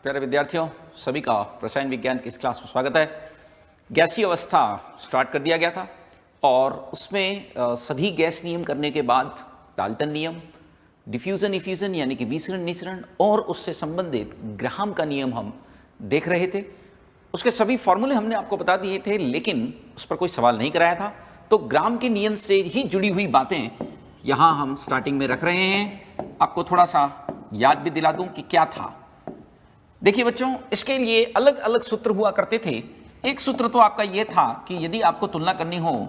प्यारे विद्यार्थियों, सभी का रसायन विज्ञान की इस क्लास में स्वागत है। गैसीय अवस्था स्टार्ट कर दिया गया था और उसमें सभी गैस नियम करने के बाद डाल्टन नियम, डिफ्यूजन इफ्यूजन यानी कि विसरण निसरण और उससे संबंधित ग्राहम का नियम हम देख रहे थे। उसके सभी फॉर्मूले हमने आपको बता दिए थे, लेकिन उस पर कोई सवाल नहीं कराया था। तो ग्राम के नियम से ही जुड़ी हुई बातें यहाँ हम स्टार्टिंग में रख रहे हैं। आपको थोड़ा सा याद भी दिला दूं कि क्या था। देखिए बच्चों, इसके लिए अलग अलग सूत्र हुआ करते थे। एक सूत्र तो आपका यह था कि यदि आपको तुलना करनी हो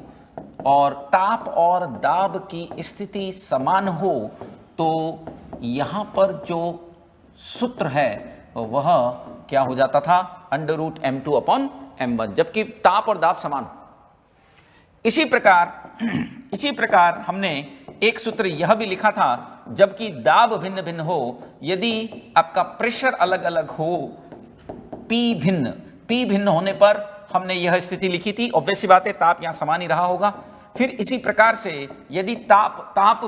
और ताप और दाब की स्थिति समान हो तो यहां पर जो सूत्र है वह क्या हो जाता था, √m2/m1, जबकि ताप और दाब समान हो। इसी प्रकार हमने एक सूत्र यह भी लिखा था, जबकि दाब भिन्न भिन्न हो, यदि आपका प्रेशर अलग अलग हो, P भिन्न होने पर हमने यह स्थिति लिखी थी। ऑब्वियस सी बात है, ताप यहां समान ही रहा होगा। फिर इसी प्रकार से यदि ताप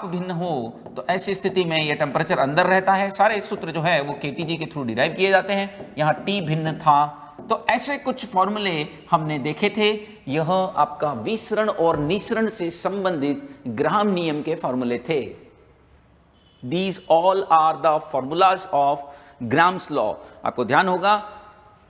भिन्न हो तो ऐसी स्थिति में यह टेम्परेचर अंदर रहता है। सारे सूत्र जो है वो केटीजी के थ्रू डिराइव किए जाते हैं। यहां T भिन्न था, तो ऐसे कुछ फॉर्मूले हमने देखे थे। यह आपका विसरण और निसरण से संबंधित ग्राहम नियम के फॉर्मूले थे। These all are the formulas of Graham's law। आपको ध्यान होगा,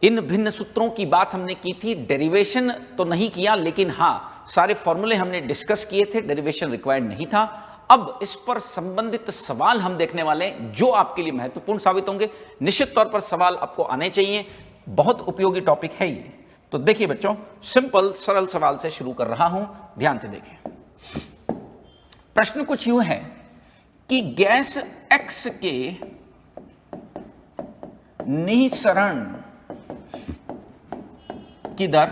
इन भिन्न सूत्रों की बात हमने की थी। डेरिवेशन तो नहीं किया, लेकिन हाँ, सारे फॉर्मूले हमने डिस्कस किए थे। डेरिवेशन रिक्वायर्ड नहीं था। अब इस पर संबंधित सवाल हम देखने वाले हैं, जो आपके लिए महत्वपूर्ण साबित होंगे। निश्चित तौर पर सवाल आपको आने चाहिए, बहुत उपयोगी टॉपिक है ये। तो देखिए बच्चों, सिंपल सरल सवाल से शुरू कर रहा हूं, ध्यान से देखें। प्रश्न कुछ यूं है कि गैस X के निःसरण की दर,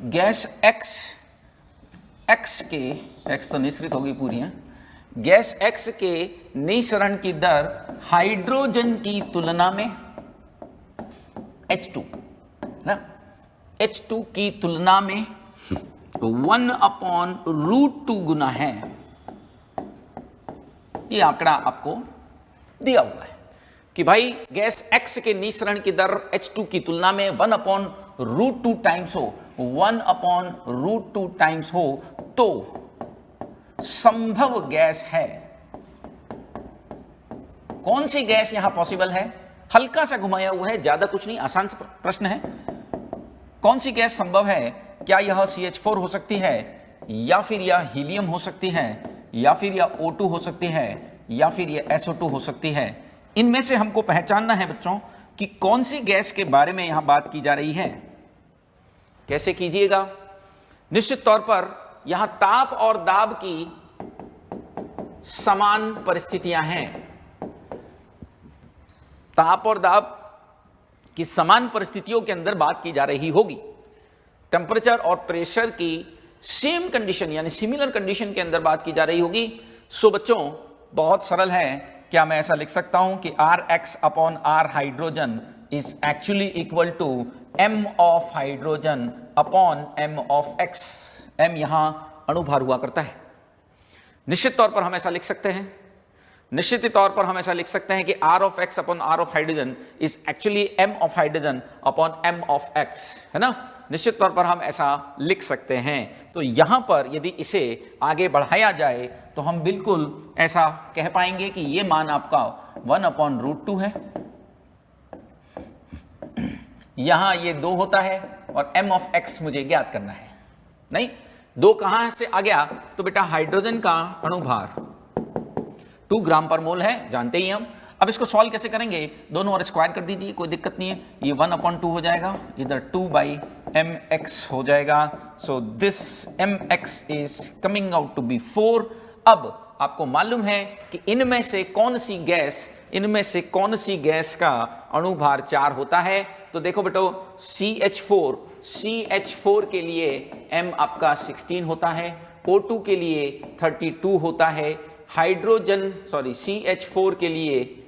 गैस X के, X तो निःसरित होगी पूरी है, गैस X के निःसरण की दर हाइड्रोजन की तुलना में H2 ना, H2 की तुलना में 1/√2 गुना है। ये आंकड़ा आपको दिया हुआ है कि भाई गैस X के निःसरण की दर H2 की तुलना में 1/√2 टाइम्स हो, 1/√2 टाइम्स हो तो संभव गैस है। कौन सी गैस यहां पॉसिबल है? हल्का सा घुमाया हुआ है, ज्यादा कुछ नहीं, आसान सा प्रश्न है। कौन सी गैस संभव है? क्या यह CH4 हो सकती है, या फिर यह हीलियम हो सकती है, या फिर यह O2 हो सकती है, या फिर यह SO2 हो सकती है? इनमें से हमको पहचानना है बच्चों कि कौन सी गैस के बारे में यहां बात की जा रही है। कैसे कीजिएगा? निश्चित तौर पर यहां ताप और दाब की समान परिस्थितियां हैं। ताप और दाब की समान परिस्थितियों के अंदर बात की जा रही होगी। टेम्परेचर और प्रेशर की सेम कंडीशन यानी सिमिलर कंडीशन के अंदर बात की जा रही होगी। सो बच्चों, बहुत सरल है। क्या मैं ऐसा लिख सकता हूं कि Rx/R hydrogen is actually equal to m of hydrogen upon m of x। m यहां अणुभार हुआ करता है। निश्चित तौर पर हम ऐसा लिख सकते हैं, कि R of x upon R of hydrogen is actually m of hydrogen upon m of x, है ना। निश्चित तौर पर हम ऐसा लिख सकते हैं। तो यहां पर यदि इसे आगे बढ़ाया जाए तो हम बिल्कुल ऐसा कह पाएंगे कि ये मान आपका 1/√2 है। यहां ये 2 होता है और m ऑफ x मुझे ज्ञात करना है। नहीं, 2 कहां से आ गया? तो बेटा हाइड्रोजन का अणुभार 2 ग्राम पर मोल है, जानते ही हम। अब इसको सॉल्व कैसे करेंगे? दोनों और स्क्वायर कर दीजिए, कोई दिक्कत नहीं है। ये 1/2 हो जाएगा, इधर 2/mx हो जाएगा। So this mx is coming out to be 4। अब आपको मालूम है कि इनमें से कौन सी गैस का अणुभार 4 होता है। तो देखो बेटो, CH4 के लिए m आपका 16 होता है, O2 के लिए 32 होता है, CH4 के लिए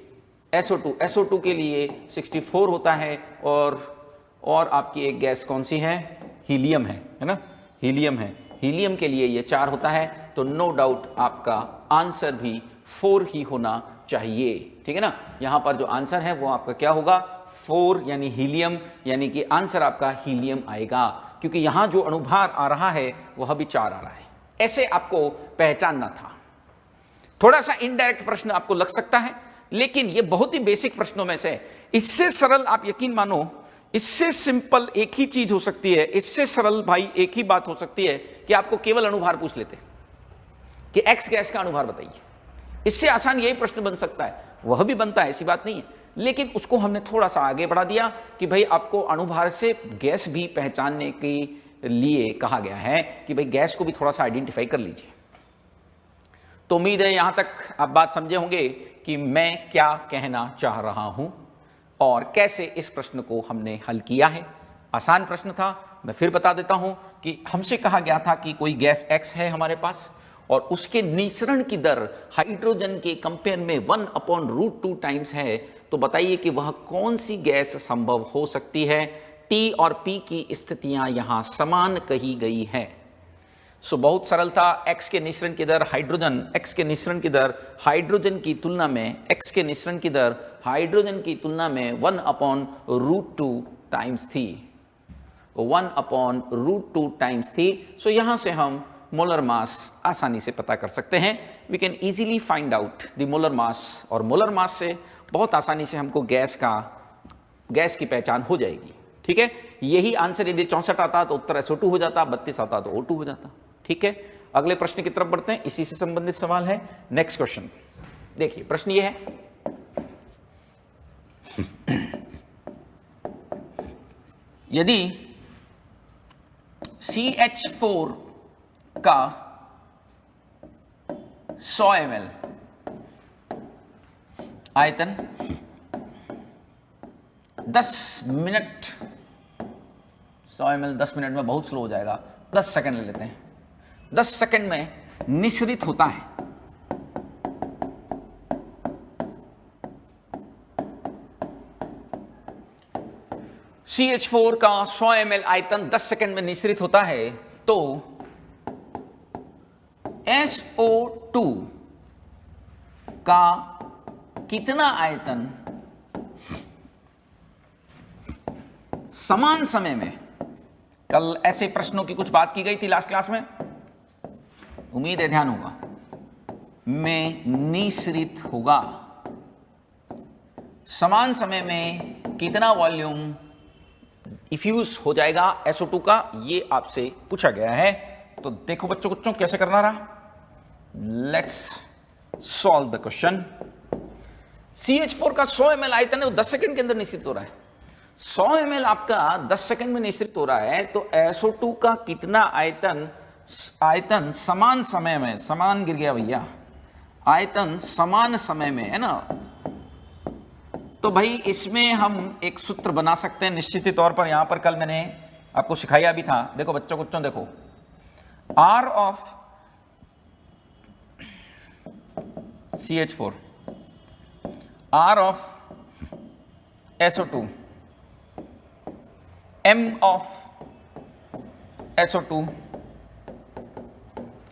SO2 के लिए 64 होता है, और आपकी एक गैस कौन सी है? हीलियम है ना, हीलियम के लिए ये 4 होता है। तो नो डाउट आपका आंसर भी 4 ही होना चाहिए, ठीक है ना। यहां पर जो आंसर है वो आपका क्या होगा, 4 यानी हीलियम, यानी कि आंसर आपका हीलियम आएगा, क्योंकि यहां जो अणुभार आ रहा है वह भी 4 आ रहा है। ऐसे आपको पहचानना था। थोड़ा सा इनडायरेक्ट प्रश्न आपको लग सकता है, लेकिन ये बहुत ही बेसिक प्रश्नों में से। इससे सरल आप यकीन मानो, इससे सिंपल एक ही चीज हो सकती है, इससे सरल भाई एक ही बात हो सकती है कि आपको केवल अणुभार पूछ लेते कि एक्स गैस का अणुभार बताइए। इससे आसान यही प्रश्न बन सकता है, वह भी बनता है, ऐसी बात नहीं है, लेकिन उसको हमने थोड़ा सा आगे बढ़ा दिया कि भाई आपको अणुभार से गैस भी पहचानने के लिए कहा गया है कि भाई गैस को भी थोड़ा सा आइडेंटिफाई कर लीजिए। तो उम्मीद है यहां तक आप बात समझे होंगे कि मैं क्या कहना चाह रहा हूं और कैसे इस प्रश्न को हमने हल किया है। आसान प्रश्न था, मैं फिर बता देता हूं कि हमसे कहा गया था कि कोई गैस X है हमारे पास और उसके निःसरण की दर हाइड्रोजन के कंपेयर में 1/√2 टाइम्स है, तो बताइए कि वह कौन सी गैस संभव हो सकती है। T और P की स्थितियां यहां समान कही गई है। सो बहुत सरल था। X के निःसरण की दर हाइड्रोजन, X के निःसरण की दर हाइड्रोजन की तुलना में, X के निःसरण की दर हाइड्रोजन की तुलना में 1/√2 टाइम्स थी, 1/√2 टाइम्स थी। सो यहां से हम मोलर मास आसानी से पता कर सकते हैं। We can easily find out the molar mass, और मोलर मास से बहुत आसानी से हमको गैस की पहचान हो जाएगी, ठीक है। यही आंसर यदि 64 आता तो उत्तर SO2 हो जाता, 32 आता तो O2 हो जाता, ठीक है। अगले प्रश्न की तरफ बढ़ते हैं, इसी से संबंधित सवाल है। नेक्स्ट क्वेश्चन देखिए, प्रश्न ये है, यदि CH4 का 100 ml आयतन 10 मिनट, 100 ml 10 मिनट में बहुत स्लो हो जाएगा, 10 सेकंड ले लेते हैं, 10 सेकंड में निःसरित होता है, CH4 का 100 ml आयतन 10 सेकंड में निःसरित होता है, तो SO2 का कितना आयतन समान समय में, कल ऐसे प्रश्नों की कुछ बात की गई थी लास्ट क्लास में, उम्मीद है ध्यान होगा, में निःसरित होगा। समान समय में कितना वॉल्यूम इफ्यूज हो जाएगा SO2 का, ये आपसे पूछा गया है। तो देखो बच्चों कैसे करना रहा, let's solve the question. CH4 का 100 ml आयतन है, वो 10 सेकंड के अंदर निःसरित हो रहा है। 100 ml आपका 10 सेकंड में निःसरित हो रहा है, तो SO2 का कितना आयतन समान समय में, समान गिर गया भैया, आयतन समान समय में, है ना। तो भाई इसमें हम एक सूत्र बना सकते हैं निश्चित तौर पर, यहां पर कल मैंने आपको सिखाया भी था। देखो बच्चों देखो, R of CH4, R of SO2, M of SO2,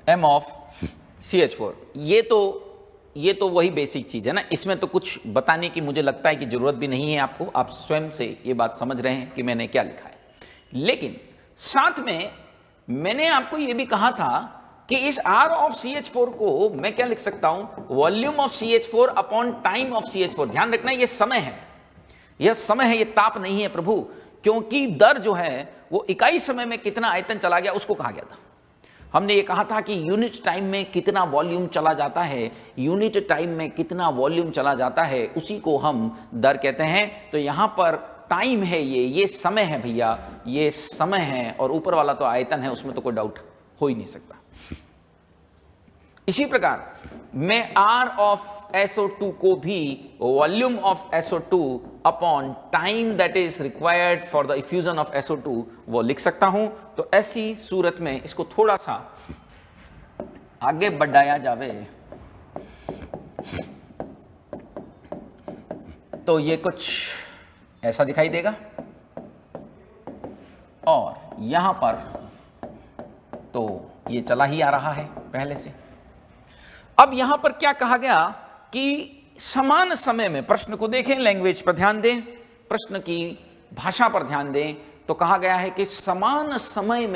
M of CH4, ये तो वही बेसिक चीज है ना। इसमें तो कुछ बताने की मुझे लगता है कि जरूरत भी नहीं है आपको, आप स्वयं से ये बात समझ रहे हैं कि मैंने क्या लिखा है। लेकिन साथ में मैंने आपको ये भी कहा था कि इस R ऑफ CH4 को मैं क्या लिख सकता हूं, volume of CH4 upon time of CH4। ध्यान रखना ये समय है, यह समय है, ये ताप नहीं है प्रभु, क्योंकि दर जो है वो इकाई समय में कितना आयतन चला गया उसको कहा गया था। हमने ये कहा था कि यूनिट टाइम में कितना वॉल्यूम चला जाता है, यूनिट टाइम में कितना वॉल्यूम चला जाता है, उसी को हम दर कहते हैं। तो यहां पर टाइम है, ये समय है भैया, ये समय है, और ऊपर वाला तो आयतन है, उसमें तो कोई डाउट हो ही नहीं सकता। इसी प्रकार मैं R ऑफ SO2 को भी volume of SO2 upon time that is required for the effusion of SO2 वो लिख सकता हूं। तो ऐसी सूरत में इसको थोड़ा सा आगे बढ़ाया जावे तो ये कुछ ऐसा दिखाई देगा, और यहां पर तो ये चला ही आ रहा है पहले से। अब यहां पर क्या कहा गया कि समान समय में, प्रश्न को देखें, लैंग्वेज पर ध्यान दें, प्रश्न की भाषा पर ध्यान दें, तो कहा गया है कि समान समय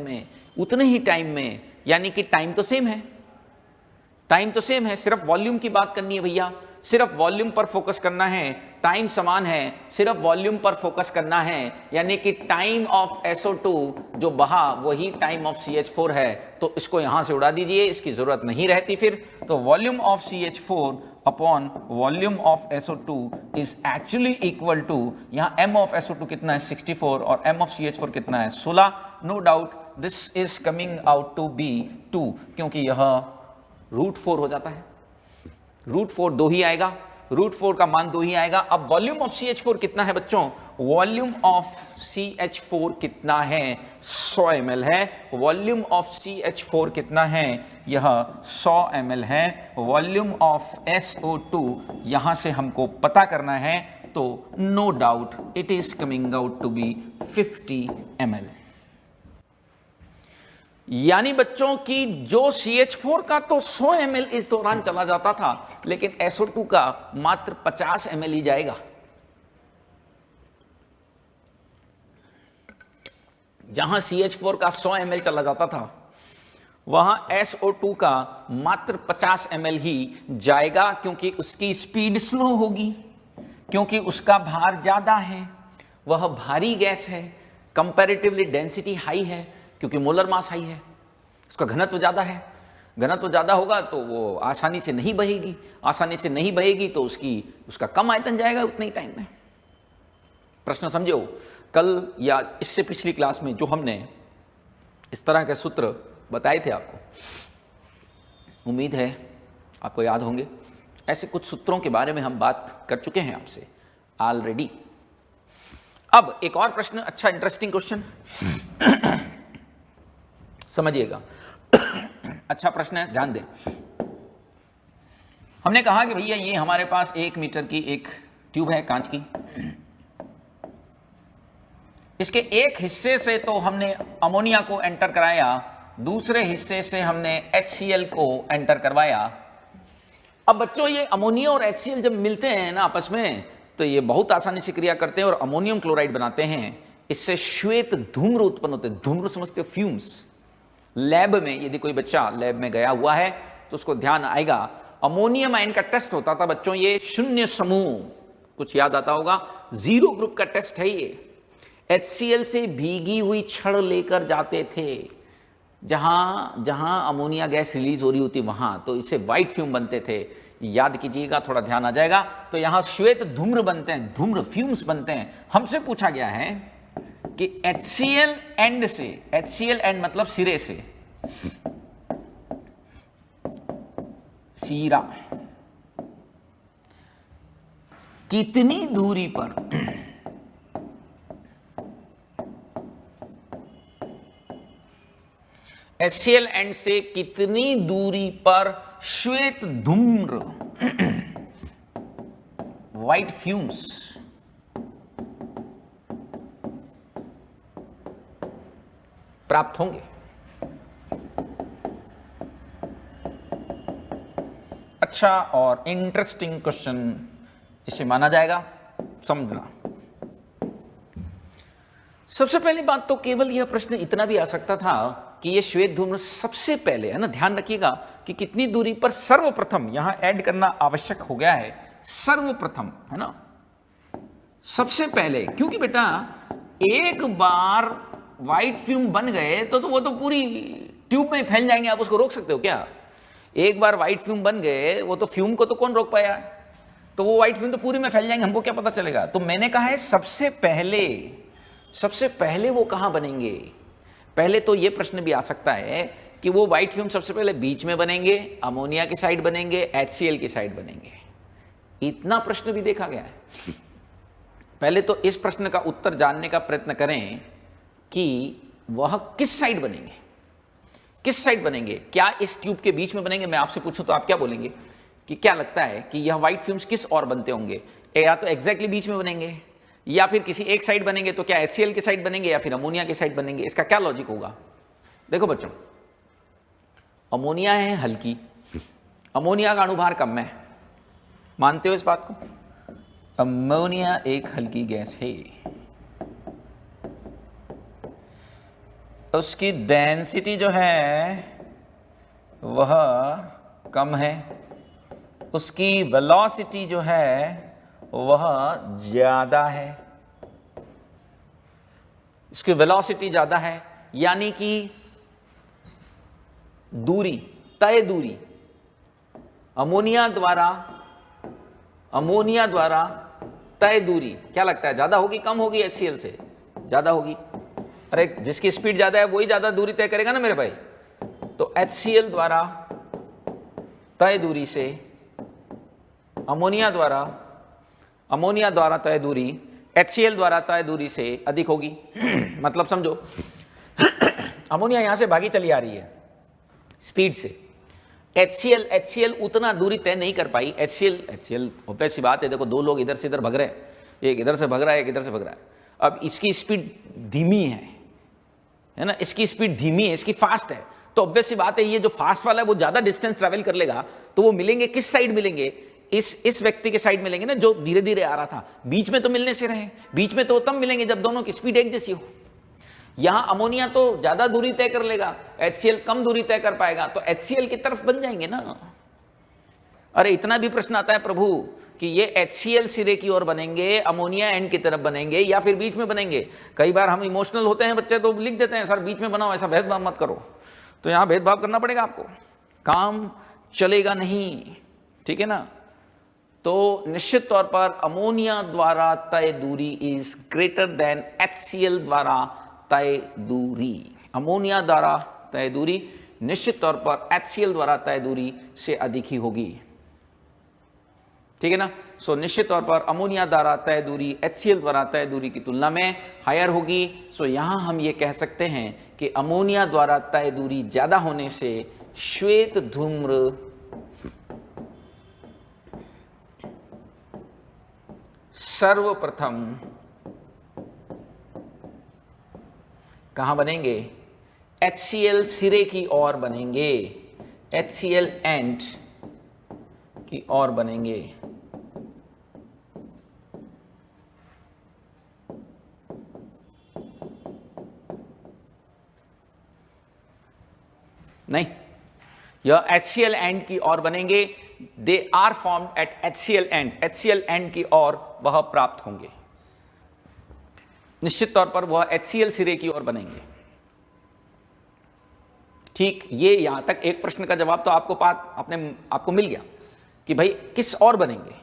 में उतने ही टाइम में, यानी कि टाइम तो सेम है, टाइम तो सेम है, सिर्फ वॉल्यूम की बात करनी है भैया, सिर्फ वॉल्यूम पर फोकस करना है, टाइम समान है, सिर्फ वॉल्यूम पर फोकस करना है, यानी कि टाइम ऑफ SO2 जो बहा वही टाइम ऑफ CH4 है, तो इसको यहां से उड़ा दीजिए, इसकी जरूरत नहीं रहती फिर। तो volume of CH4 upon volume of SO2 is actually equal to, यहां m ऑफ SO2 कितना है 64 और m ऑफ CH4 कितना है 16। No doubt this is coming out to be 2, क्योंकि यह √4 हो जाता है, √4 2 ही आएगा, √4 का मान 2 ही आएगा। अब वॉल्यूम ऑफ CH4 कितना है बच्चों, वॉल्यूम ऑफ CH4 कितना है 100 ml है, वॉल्यूम ऑफ CH4 कितना है, यह 100 ml है, वॉल्यूम ऑफ SO2 यहां से हमको पता करना है, तो no doubt it is coming out to be 50 ml। यानी बच्चों की जो CH4 का तो 100 ml इस दौरान चला जाता था, लेकिन SO2 का मात्र 50 ml ही जाएगा। जहां CH4 का 100 ml चला जाता था, वहां SO2 का मात्र 50 ml ही जाएगा, क्योंकि उसकी स्पीड स्लो होगी, क्योंकि उसका भार ज्यादा है, वह भारी गैस है, कंपैरेटिवली डेंसिटी हाई है, क्योंकि मोलर मास हाई है, उसका घनत्व ज्यादा है, घनत्व ज्यादा होगा तो वो आसानी से नहीं बहेगी, आसानी से नहीं बहेगी तो उसका कम आयतन जाएगा उतने ही टाइम में। प्रश्न समझो, कल या इससे पिछली क्लास में जो हमने इस तरह के सूत्र बताए थे आपको, उम्मीद है आपको याद होंगे। ऐसे कुछ सूत्रों के बारे में हम बात कर चुके हैं आपसे ऑलरेडी। अब एक और प्रश्न, अच्छा इंटरेस्टिंग क्वेश्चन समझिएगा, अच्छा प्रश्न है, ध्यान दें। हमने कहा कि भैया ये हमारे पास 1 मीटर की एक ट्यूब है कांच की, इसके एक हिस्से से तो हमने अमोनिया को एंटर कराया, दूसरे हिस्से से हमने HCl को एंटर करवाया। अब बच्चों ये अमोनिया और HCl जब मिलते हैं ना आपस में, तो ये बहुत आसानी से क्रिया करते हैं और अमोनियम क्लोराइड बनाते हैं, इससे श्वेत धूम्र उत्पन्न होते हैं। धूम्र समझते हो, फ्यूम्स। लैब में यदि कोई बच्चा लैब में गया हुआ है तो उसको ध्यान आएगा, अमोनियम आयन का टेस्ट होता था बच्चों, ये शून्य समूह, कुछ याद आता होगा, 0 ग्रुप का टेस्ट है ये। HCl से भीगी हुई छड़ लेकर जाते थे, जहां जहां अमोनिया गैस रिलीज हो रही होती वहां, तो इससे व्हाइट फ्यूम बनते थे। याद कीजिएगा, थोड़ा ध्यान आ जाएगा। तो यहां श्वेत धूम्र बनते हैं, धूम्र फ्यूम्स बनते हैं। हमसे पूछा गया है कि HCl एंड से, HCl एंड मतलब सिरे से, सीरा, कितनी दूरी पर HCl एंड से कितनी दूरी पर श्वेत धूम्र व्हाइट फ्यूम्स प्राप्त होंगे। अच्छा और इंटरेस्टिंग क्वेश्चन इसे माना जाएगा, समझना। सबसे पहली बात तो केवल यह प्रश्न इतना भी आ सकता था कि यह श्वेत धूम्र सबसे पहले, है ना, ध्यान रखिएगा कि कितनी दूरी पर, सर्वप्रथम यहां ऐड करना आवश्यक हो गया है, सर्वप्रथम, है ना, सबसे पहले। क्योंकि बेटा एक बार व्हाइट फ्यूम बन गए तो वो तो पूरी ट्यूब में फैल जाएंगे, आप उसको रोक सकते हो क्या? एक बार व्हाइट फ्यूम बन गए, वो तो फ्यूम को तो कौन रोक पाया, तो वो व्हाइट फ्यूम तो पूरी में फैल जाएंगे, हमको क्या पता चलेगा। तो मैंने कहा है सबसे पहले वो कहां बनेंगे। पहले तो ये प्रश्न भी आ सकता है कि वो व्हाइट फ्यूम सबसे पहले बीच में बनेंगे, अमोनिया की साइड बनेंगे, HCl की साइड बनेंगे। इतना प्रश्न भी देखा गया है। पहले तो इस प्रश्न का उत्तर जानने का प्रयत्न करें कि वह किस साइड बनेंगे, किस साइड बनेंगे। क्या इस ट्यूब के बीच में बनेंगे? मैं आपसे पूछूं तो आप क्या बोलेंगे कि क्या लगता है कि यह व्हाइट फ्यूम्स किस और बनते होंगे? या तो एग्जैक्टली बीच में बनेंगे, या फिर किसी एक साइड बनेंगे, तो क्या HCl की साइड बनेंगे या फिर अमोनिया की साइड बनेंगे? इसका क्या लॉजिक होगा? देखो बच्चों, अमोनिया है हल्की, अमोनिया का अणुभार कम है, मानते हो इस बात को? अमोनिया एक हल्की गैस है, उसकी डेंसिटी जो है वह कम है, उसकी वेलोसिटी जो है वह ज्यादा है, इसकी वेलोसिटी ज्यादा है, यानी कि दूरी, तय दूरी अमोनिया द्वारा तय दूरी क्या लगता है, ज्यादा होगी कम होगी? HCl से ज्यादा होगी। अरे जिसकी स्पीड ज्यादा है वही ज्यादा दूरी तय करेगा ना मेरे भाई। तो HCl द्वारा तय दूरी से अमोनिया द्वारा तय दूरी HCl द्वारा तय दूरी से अधिक होगी। मतलब समझो अमोनिया यहां से भागी चली आ रही है स्पीड से, HCl उतना दूरी तय नहीं कर पाई। HCl ऑब्वियस सी बात है, देखो दो लोग इधर से इधर भग रहे हैं, एक इधर से भग रहा है, एक इधर से भग रहा है। अब इसकी स्पीड धीमी है ना, इसकी स्पीड धीमी है, इसकी फास्ट है, तो ऑब्वियस सी बात है ये जो फास्ट वाला है वो ज्यादा डिस्टेंस ट्रैवल कर लेगा, तो वो मिलेंगे किस साइड मिलेंगे? इस व्यक्ति के साइड मिलेंगे ना, जो धीरे धीरे आ रहा था। बीच में तो मिलने से रहे, बीच में तो तब मिलेंगे जब दोनों की स्पीड एक जैसी हो। यहां अमोनिया तो ज्यादा दूरी तय कर लेगा, HCl कम दूरी तय कर पाएगा, तो HCl की तरफ बन जाएंगे ना। अरे इतना भी प्रश्न आता है प्रभु कि ये HCl सिरे की ओर बनेंगे, अमोनिया एंड की तरफ बनेंगे, या फिर बीच में बनेंगे। कई बार हम इमोशनल होते हैं बच्चे तो लिख देते हैं सर बीच में बनाओ, ऐसा भेदभाव मत करो। तो यहां भेदभाव करना पड़ेगा आपको, काम चलेगा नहीं, ठीक है ना। तो निश्चित तौर पर अमोनिया द्वारा तय दूरी इज ग्रेटर देन HCl द्वारा तय दूरी। अमोनिया द्वारा तय दूरी निश्चित तौर पर HCl द्वारा तय दूरी से अधिक ही होगी, ठीक है ना। सो निश्चित तौर पर अमोनिया द्वारा तय दूरी HCl द्वारा तय दूरी की तुलना में हायर होगी। सो यहां हम ये कह सकते हैं कि अमोनिया द्वारा तय दूरी ज्यादा होने से श्वेत धूम्र सर्वप्रथम कहां बनेंगे? HCl सिरे की ओर बनेंगे, HCl एंड की ओर बनेंगे। नहीं, यह HCl एंड की ओर बनेंगे। They are formed at HCl end, HCl end की ओर वह प्राप्त होंगे। निश्चित तौर पर वह HCl सिरे की ओर बनेंगे। ठीक, ये यहां तक एक प्रश्न का जवाब तो आपको मिल गया कि भाई किस ओर बनेंगे।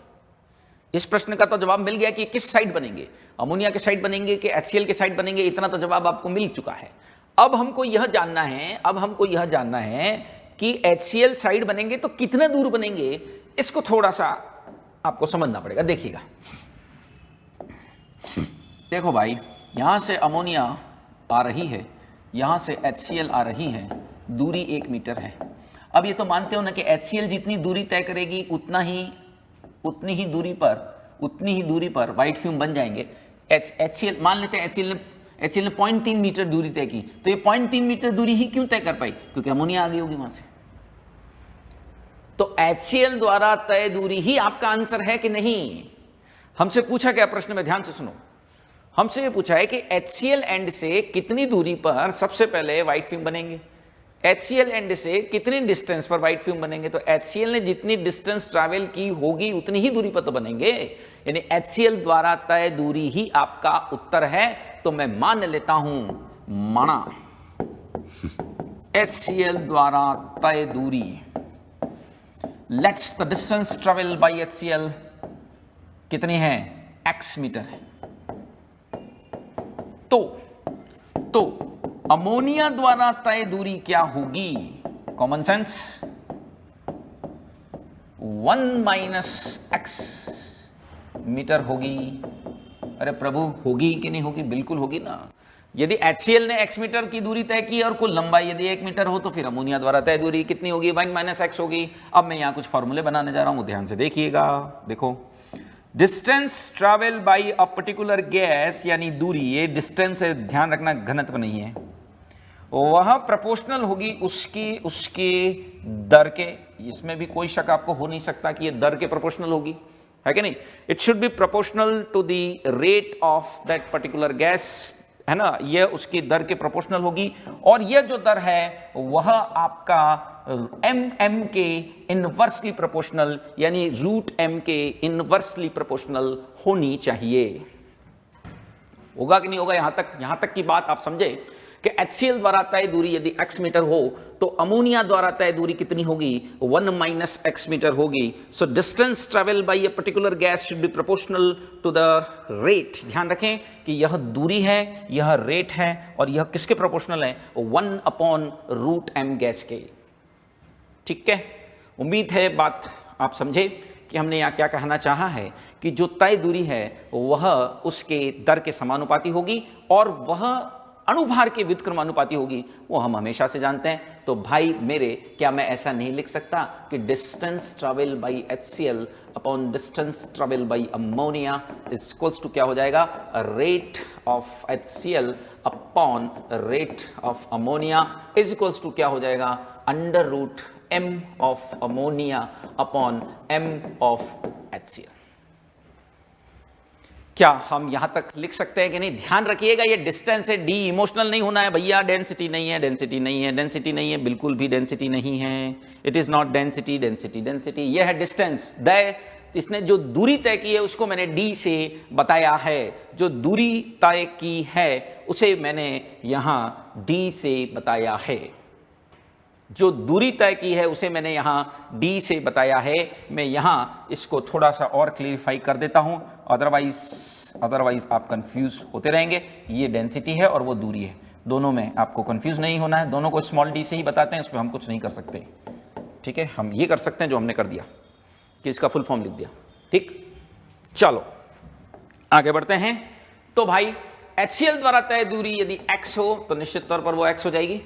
इस प्रश्न का तो जवाब मिल गया कि किस साइड बनेंगे, अमोनिया के साइड बनेंगे कि HCl के साइड बनेंगे, इतना तो जवाब आपको मिल चुका है। अब हमको यह जानना है कि HCl साइड बनेंगे तो कितना दूर बनेंगे, इसको थोड़ा सा आपको समझना पड़ेगा। देखिएगा, देखो भाई, यहां से अमोनिया आ रही है, यहां से HCl आ रही है, दूरी 1 मीटर है। अब ये तो मानते हो ना कि HCl जितनी दूरी तय करेगी उतनी ही दूरी पर व्हाइट फ्यूम बन जाएंगे। HCl मान लेते हैं HCl ने 0.3 मीटर दूरी तय की, तो ये 0.3 मीटर दूरी ही क्यों तय कर पाई? क्योंकि अमोनिया आ गई होगी वहां से। तो HCl द्वारा तय दूरी ही आपका आंसर है कि नहीं? हमसे पूछा क्या प्रश्न में, ध्यान से सुनो। हमसे ये पूछा है कि HCl एंड से कितनी दूरी पर सबसे पहले व्हाइट फ्यूम बनेंगे, HCl एंड से कितनी डिस्टेंस पर व्हाइट फ्यूम बनेंगे। तो HCl ने जितनी डिस्टेंस ट्रैवल की होगी उतनी ही दूरी पर तो बनेंगे, यानी HCl द्वारा तय दूरी ही आपका उत्तर है। तो मैं मान लेता हूं, माना HCl द्वारा तय दूरी, let's the distance travel by HCl कितनी है? x मीटर है। तो अमोनिया द्वारा तय दूरी क्या होगी? कॉमन सेंस, 1 - x मीटर होगी। अरे प्रभु, होगी कि नहीं होगी? बिल्कुल होगी ना। यदि HCl ने x मीटर की दूरी तय की और कुल लंबाई यदि 1 मीटर हो तो फिर अमोनिया द्वारा तय दूरी कितनी होगी? 1 - x होगी। अब मैं यहां कुछ फॉर्मूले बनाने जा रहा हूं, ध्यान से देखिएगा। देखो, distance travel by a particular gas, यानी दूरी, ये डिस्टेंस है, ध्यान रखना घनत्व नहीं है, वह प्रोपोर्शनल होगी उसकी दर के, इसमें भी कोई शक आपको हो नहीं सकता कि ये दर के प्रोपोर्शनल होगी, है कि नहीं। It should be proportional to the rate of that particular gas, है ना, ये उसकी दर के प्रोपोर्शनल होगी। और यह जो दर है वह आपका एम के इनवर्सली प्रोपोर्शनल यानी रूट एम के इनवर्सली प्रोपोर्शनल होनी चाहिए। होगा कि नहीं होगा, यहां तक की बात आप समझे कि HCl द्वारा तय दूरी यदि x मीटर हो तो अमोनिया द्वारा तय दूरी कितनी होगी, 1 माइनस x मीटर होगी। So distance travel by a particular gas should be proportional to the rate. ध्यान रखें कि यह दूरी है, यह रेट है, और यह किसके प्रोपोर्शनल है, 1/√m गैस के। ठीक है, उम्मीद है बात आप समझे कि हमने यहाँ क्या कहना चाहा है कि जो तय दूरी है वह उसके दर के समानुपाती होगी और वह अणुभार के व्युत्क्रमानुपाती होगी, वो हम हमेशा से जानते हैं। तो भाई मेरे, क्या मैं ऐसा नहीं लिख सकता कि distance travel by HCl upon distance travel by ammonia is equals to क्या हो जाएगा, rate of HCl upon rate of ammonia is equals to क्या हो जाएगा, √m of ammonia upon m of HCl। क्या हम यहां तक लिख सकते हैं कि नहीं? ध्यान रखिएगा ये डिस्टेंस है, डी इमोशनल नहीं होना है भैया, डेंसिटी नहीं है, डेंसिटी नहीं है, डेंसिटी नहीं है, बिल्कुल भी डेंसिटी नहीं है। It is not density, density density, ये है डिस्टेंस। इसने जो दूरी तय की है उसको मैंने डी से बताया है, जो दूरी तय की है उसे मैंने यहां डी से बताया है, जो दूरी तय की है उसे मैंने यहां डी से बताया है। मैं यहां इसको थोड़ा सा और क्लियरिफाई कर देता हूं, अदरवाइज आप कंफ्यूज होते रहेंगे। ये डेंसिटी है और वो दूरी है, दोनों में आपको कंफ्यूज नहीं होना है, दोनों को स्मॉल डी से ही बताते हैं, उसमें हम कुछ नहीं कर सकते। ठीक है, हम ये कर सकते हैं जो हमने कर दिया कि इसका फुल फॉर्म लिख दिया। ठीक, चलो आगे बढ़ते हैं। तो भाई HCl द्वारा तय दूरी यदि x हो तो निश्चित तौर पर वो x हो जाएगी,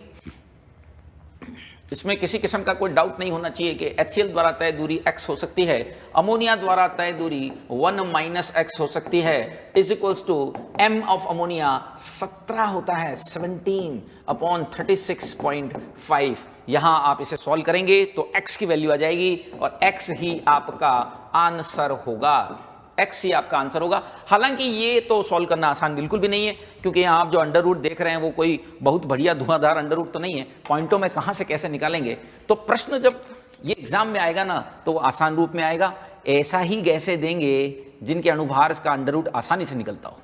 इसमें किसी किस्म का कोई डाउट नहीं होना चाहिए कि HCl द्वारा तय दूरी x हो सकती है, अमोनिया द्वारा तय दूरी 1 माइनस x हो सकती है, is equals to m of ammonia 17 होता है, 17 अपॉन 36.5। यहां आप इसे सॉल्व करेंगे तो x की वैल्यू आ जाएगी और x ही आपका आंसर होगा, x ही आपका आंसर होगा। हालांकि ये तो सॉल्व करना आसान बिल्कुल भी नहीं है, क्योंकि यहाँ आप जो अंडर रूट देख रहे हैं वो कोई बहुत बढ़िया धुआंधार अंडर रूट तो नहीं है, पॉइंटों में कहाँ से कैसे निकालेंगे। तो प्रश्न जब ये एग्जाम में आएगा ना तो वो आसान रूप में आएगा, ऐसा ही गैसे देंगे जिनके अणुभार का अंडर रूट आसानी से निकलता हो,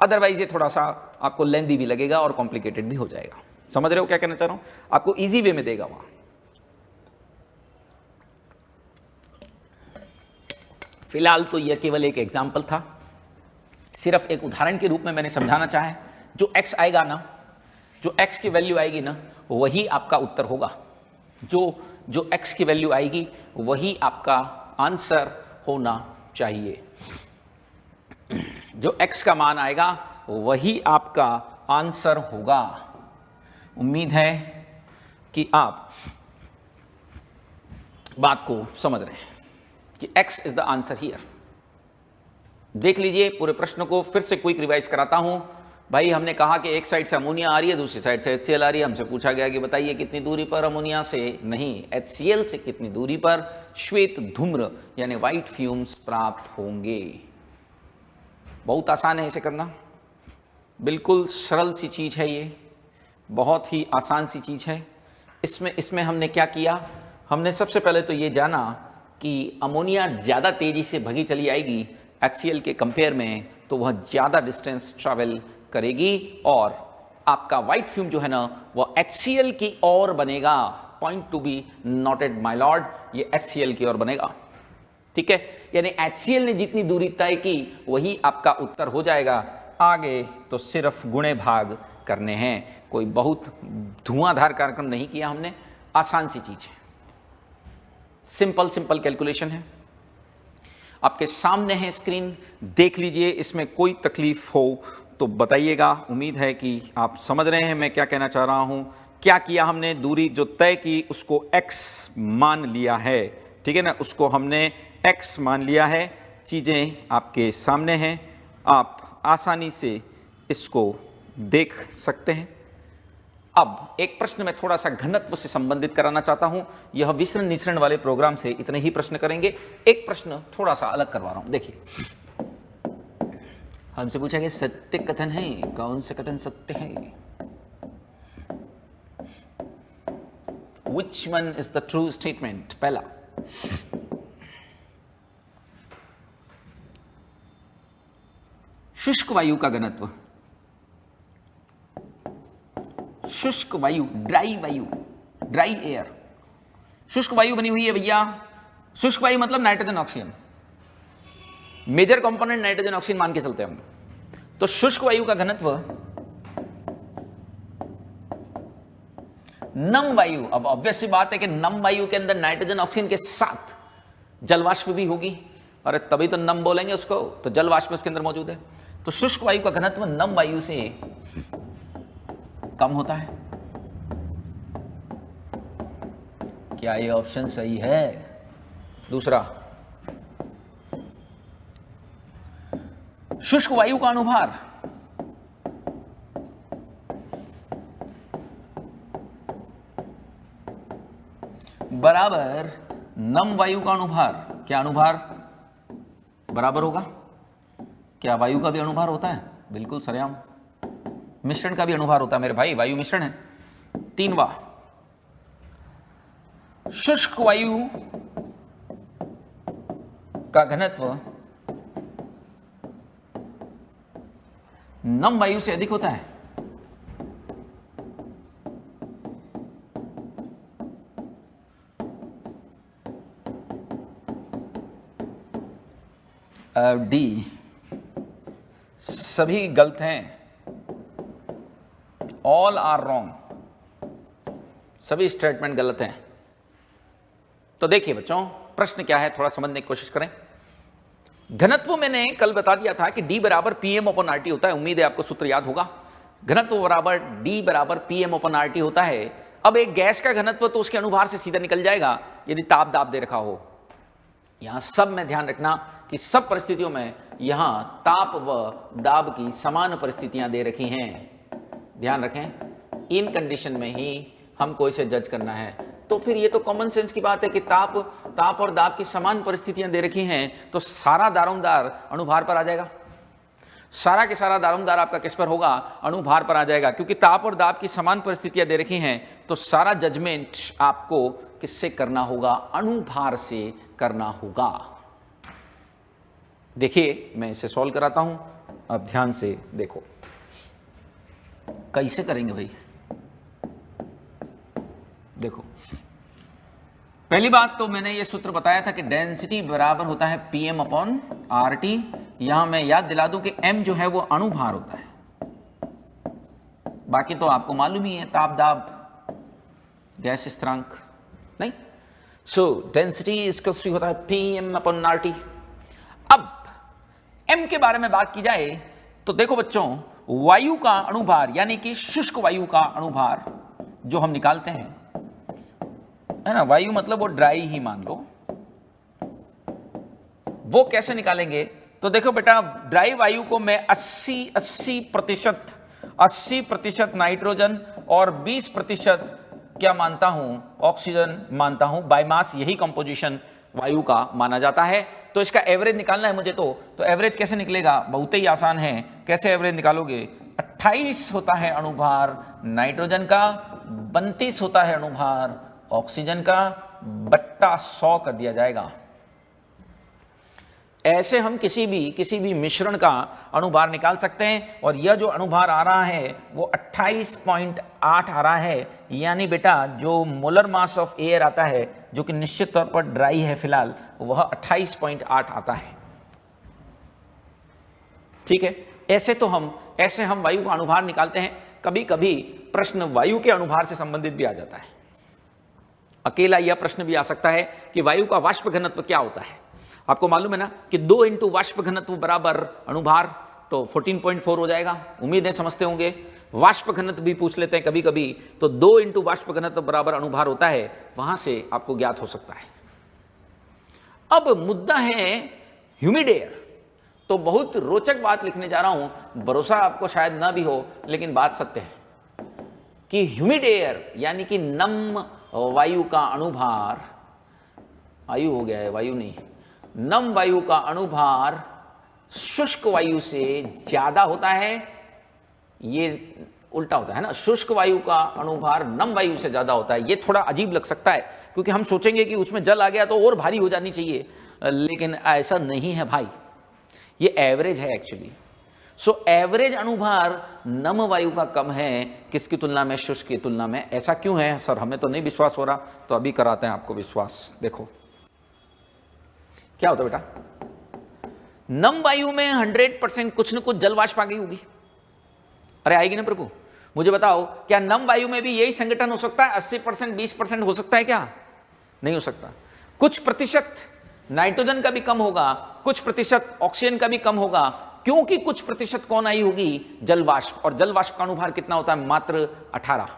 अदरवाइज ये थोड़ा सा आपको लेंदी भी लगेगा और कॉम्प्लिकेटेड भी हो जाएगा। समझ रहे हो क्या कहना चाह रहा हूँ? आपको ईजी वे में देगा वहां। फिलहाल तो यह केवल एक एग्जाम्पल था, सिर्फ एक उदाहरण के रूप में मैंने समझाना चाहा है। जो x आएगा ना, जो x की वैल्यू आएगी ना वही आपका उत्तर होगा, जो x की वैल्यू आएगी वही आपका आंसर होना चाहिए, जो x का मान आएगा वही आपका आंसर होगा। उम्मीद है कि आप बात को समझ रहे हैं कि x is the answer here. देख लीजिए पूरे प्रश्न को फिर से क्विक रिवाइज कराता हूं। भाई हमने कहा कि एक साइड से अमोनिया आ रही है, दूसरी साइड से HCl आ रही है। हमसे पूछा गया कि बताइए कितनी दूरी पर अमोनिया से, नहीं HCl से कितनी दूरी पर श्वेत धूम्र यानी व्हाइट फ्यूम्स प्राप्त होंगे। बहुत आसान है इसे करना, बिल्कुल सरल सी चीज है, ये बहुत ही आसान सी चीज है। इसमें हमने क्या किया, हमने सबसे पहले तो ये जाना कि अमोनिया ज़्यादा तेज़ी से भगी चली आएगी HCl के कंपेयर में, तो वह ज़्यादा डिस्टेंस ट्रैवल करेगी और आपका वाइट फ्यूम जो है ना वह HCl की ओर बनेगा। Point to be noted my Lord, ये HCl की ओर बनेगा। ठीक है, यानी HCl ने जितनी दूरी तय की वही आपका उत्तर हो जाएगा। आगे तो सिर्फ गुणे भाग करने हैं, कोई बहुत धुआंधार कार्यक्रम नहीं किया हमने, आसान सी चीज़ है, सिंपल कैलकुलेशन है, आपके सामने है स्क्रीन, देख लीजिए। इसमें कोई तकलीफ हो तो बताइएगा। उम्मीद है कि आप समझ रहे हैं मैं क्या कहना चाह रहा हूं। क्या किया हमने, दूरी जो तय की उसको x मान लिया है, ठीक है ना, उसको हमने x मान लिया है। चीज़ें आपके सामने हैं, आप आसानी से इसको देख सकते हैं। अब एक प्रश्न मैं थोड़ा सा घनत्व से संबंधित कराना चाहता हूं। यह विसरण निसरण वाले प्रोग्राम से इतने ही प्रश्न करेंगे। एक प्रश्न थोड़ा सा अलग करवा रहा हूं। देखिए, हमसे पूछा गया सत्य कथन है, कौन सा कथन सत्य है? Which one is the true statement? पहला, शुष्क वायु का घनत्व, शुष्क वायु, ड्राई वायु, ड्राई एयर, शुष्क वायु बनी हुई है भैया। शुष्क वायु मतलब nitrogen oxygen, major component nitrogen oxygen मान के चलते हैं हम। तो शुष्क वायु का घनत्व, नम वायु, अब ऑब्वियस सी बात है कि नम वायु के अंदर नाइट्रोजन ऑक्सीजन के साथ जलवाष्प भी होगी, अरे तभी तो नम बोलेंगे उसको, तो जलवाष्प उसके अंदर मौजूद है। तो शुष्क वायु का घनत्व नम वायु से कम होता है। क्या ये ऑप्शन सही है? दूसरा, शुष्क वायु का अनुभार बराबर नम वायु का अनुभार। क्या अनुभार बराबर होगा? क्या वायु का भी अनुभार होता है? बिल्कुल सरेआम। मिश्रण का भी अनुभार होता है मेरे भाई, वायु मिश्रण है। तीनवा, शुष्क वायु का घनत्व नम वायु से अधिक होता है। डी, सभी गलत हैं, ऑल आर रॉन्ग, सभी स्टेटमेंट गलत हैं। तो देखिए बच्चों, प्रश्न क्या है थोड़ा समझने की कोशिश करें। घनत्व मैंने कल बता दिया था कि D बराबर PM/RT होता है, उम्मीद है आपको सूत्र याद होगा। घनत्व बराबर D बराबर PM/RT होता है। अब एक गैस का घनत्व तो उसके अनुभार से सीधा निकल जाएगा यदि ताप दाब दे रखा हो। यहां सब में ध्यान रखना कि सब परिस्थितियों में यहां ताप व दाब की समान परिस्थितियां दे रखी हैं। ध्यान रखें, इन कंडीशन में ही हमको इसे जज करना है। तो फिर ये तो कॉमन सेंस की बात है कि ताप और दाब की समान परिस्थितियां दे रखी हैं, तो सारा दारोमदार अनुभार पर आ जाएगा। सारा के सारा दारोमदार आपका किस पर होगा? अनुभार पर आ जाएगा, क्योंकि ताप और दाब की समान परिस्थितियां दे रखी हैं। तो सारा जजमेंट आपको किससे करना होगा? अनुभार से करना होगा। देखिए, मैं इसे सॉल्व कराता हूं, अब ध्यान से देखो कैसे करेंगे भाई। देखो, पहली बात तो मैंने ये सूत्र बताया था कि डेंसिटी बराबर होता है PM/RT। यहां मैं याद दिला दूं कि M जो है वो अणुभार होता है, बाकी तो आपको मालूम ही है, ताप दाब गैस स्थिरांक नहीं। सो डेंसिटी इक्वल्स टू होता है PM/RT। अब M के बारे में बात की जाए तो देखो बच्चों, वायु का अणुभार यानी कि शुष्क वायु का अणुभार जो हम निकालते हैं, है ना, वायु मतलब वो ड्राई ही मान लो, वो कैसे निकालेंगे? तो देखो बेटा, ड्राई वायु को मैं 80% नाइट्रोजन और 20% क्या मानता हूं? ऑक्सीजन मानता हूं। बाय मास यही कंपोजिशन वायु का माना जाता है। तो इसका एवरेज निकालना है मुझे, तो एवरेज कैसे निकलेगा? बहुत ही आसान है। कैसे एवरेज निकालोगे? 28 होता है अणुभार नाइट्रोजन का, 32 होता है अणुभार ऑक्सीजन का, बट्टा 100 कर दिया जाएगा। ऐसे हम किसी भी मिश्रण का अणुभार निकाल सकते हैं। और यह जो अणुभार आ रहा है वो 28.8 आ रहा है, यानी बेटा जो मोलर मास ऑफ एयर आता है, जो कि निश्चित तौर पर ड्राई है फिलहाल, वह 28.8 आता है। ठीक है, ऐसे हम वायु का अणुभार निकालते हैं। कभी कभी प्रश्न वायु के अणुभार से संबंधित भी आ जाता है। अकेला यह प्रश्न भी आ सकता है कि वायु का वाष्प घनत्व क्या होता है। आपको मालूम है ना कि 2 इंटू वाष्प घनत्व बराबर अणुभार, तो 14.4 हो जाएगा। उम्मीद है समझते होंगे। वाष्प घनत्व भी पूछ लेते हैं कभी कभी, तो 2 इंटू वाष्प घनत्व बराबर अणुभार होता है, वहां से आपको ज्ञात हो सकता है। अब मुद्दा है ह्यूमिड एयर। तो बहुत रोचक बात लिखने जा रहा हूं, भरोसा आपको शायद ना भी हो, लेकिन बात सत्य है। कि ह्यूमिड एयर यानी कि नम वायु का अणुभार, वायु हो गया है, वायु नहीं, नम वायु का अणुभार शुष्क वायु से ज्यादा होता है। ये उल्टा होता है ना, शुष्क वायु का अणुभार नम वायु से ज्यादा होता है। ये थोड़ा अजीब लग सकता है क्योंकि हम सोचेंगे कि उसमें जल आ गया तो और भारी हो जानी चाहिए, लेकिन ऐसा नहीं है भाई, ये एवरेज है एक्चुअली। सो एवरेज अणुभार नम वायु का कम है किसकी तुलना में, शुष्क की तुलना में। ऐसा क्यों है सर, हमें तो नहीं विश्वास हो रहा, तो अभी कराते हैं आपको विश्वास। देखो क्या होता है बेटा, नम वायु में 100% कुछ न कुछ जल वाष्प आ गई होगी। अरे आएगी ना प्रभु, मुझे बताओ क्या नम वायु में भी यही संगठन हो सकता है? 80% 20% हो सकता है क्या? नहीं हो सकता। कुछ प्रतिशत नाइट्रोजन का भी कम होगा, कुछ प्रतिशत ऑक्सीजन का भी कम होगा, क्योंकि कुछ प्रतिशत कौन आई होगी, जल वाष्प। और जल वाष्प का अणुभार कितना होता है, मात्र 18।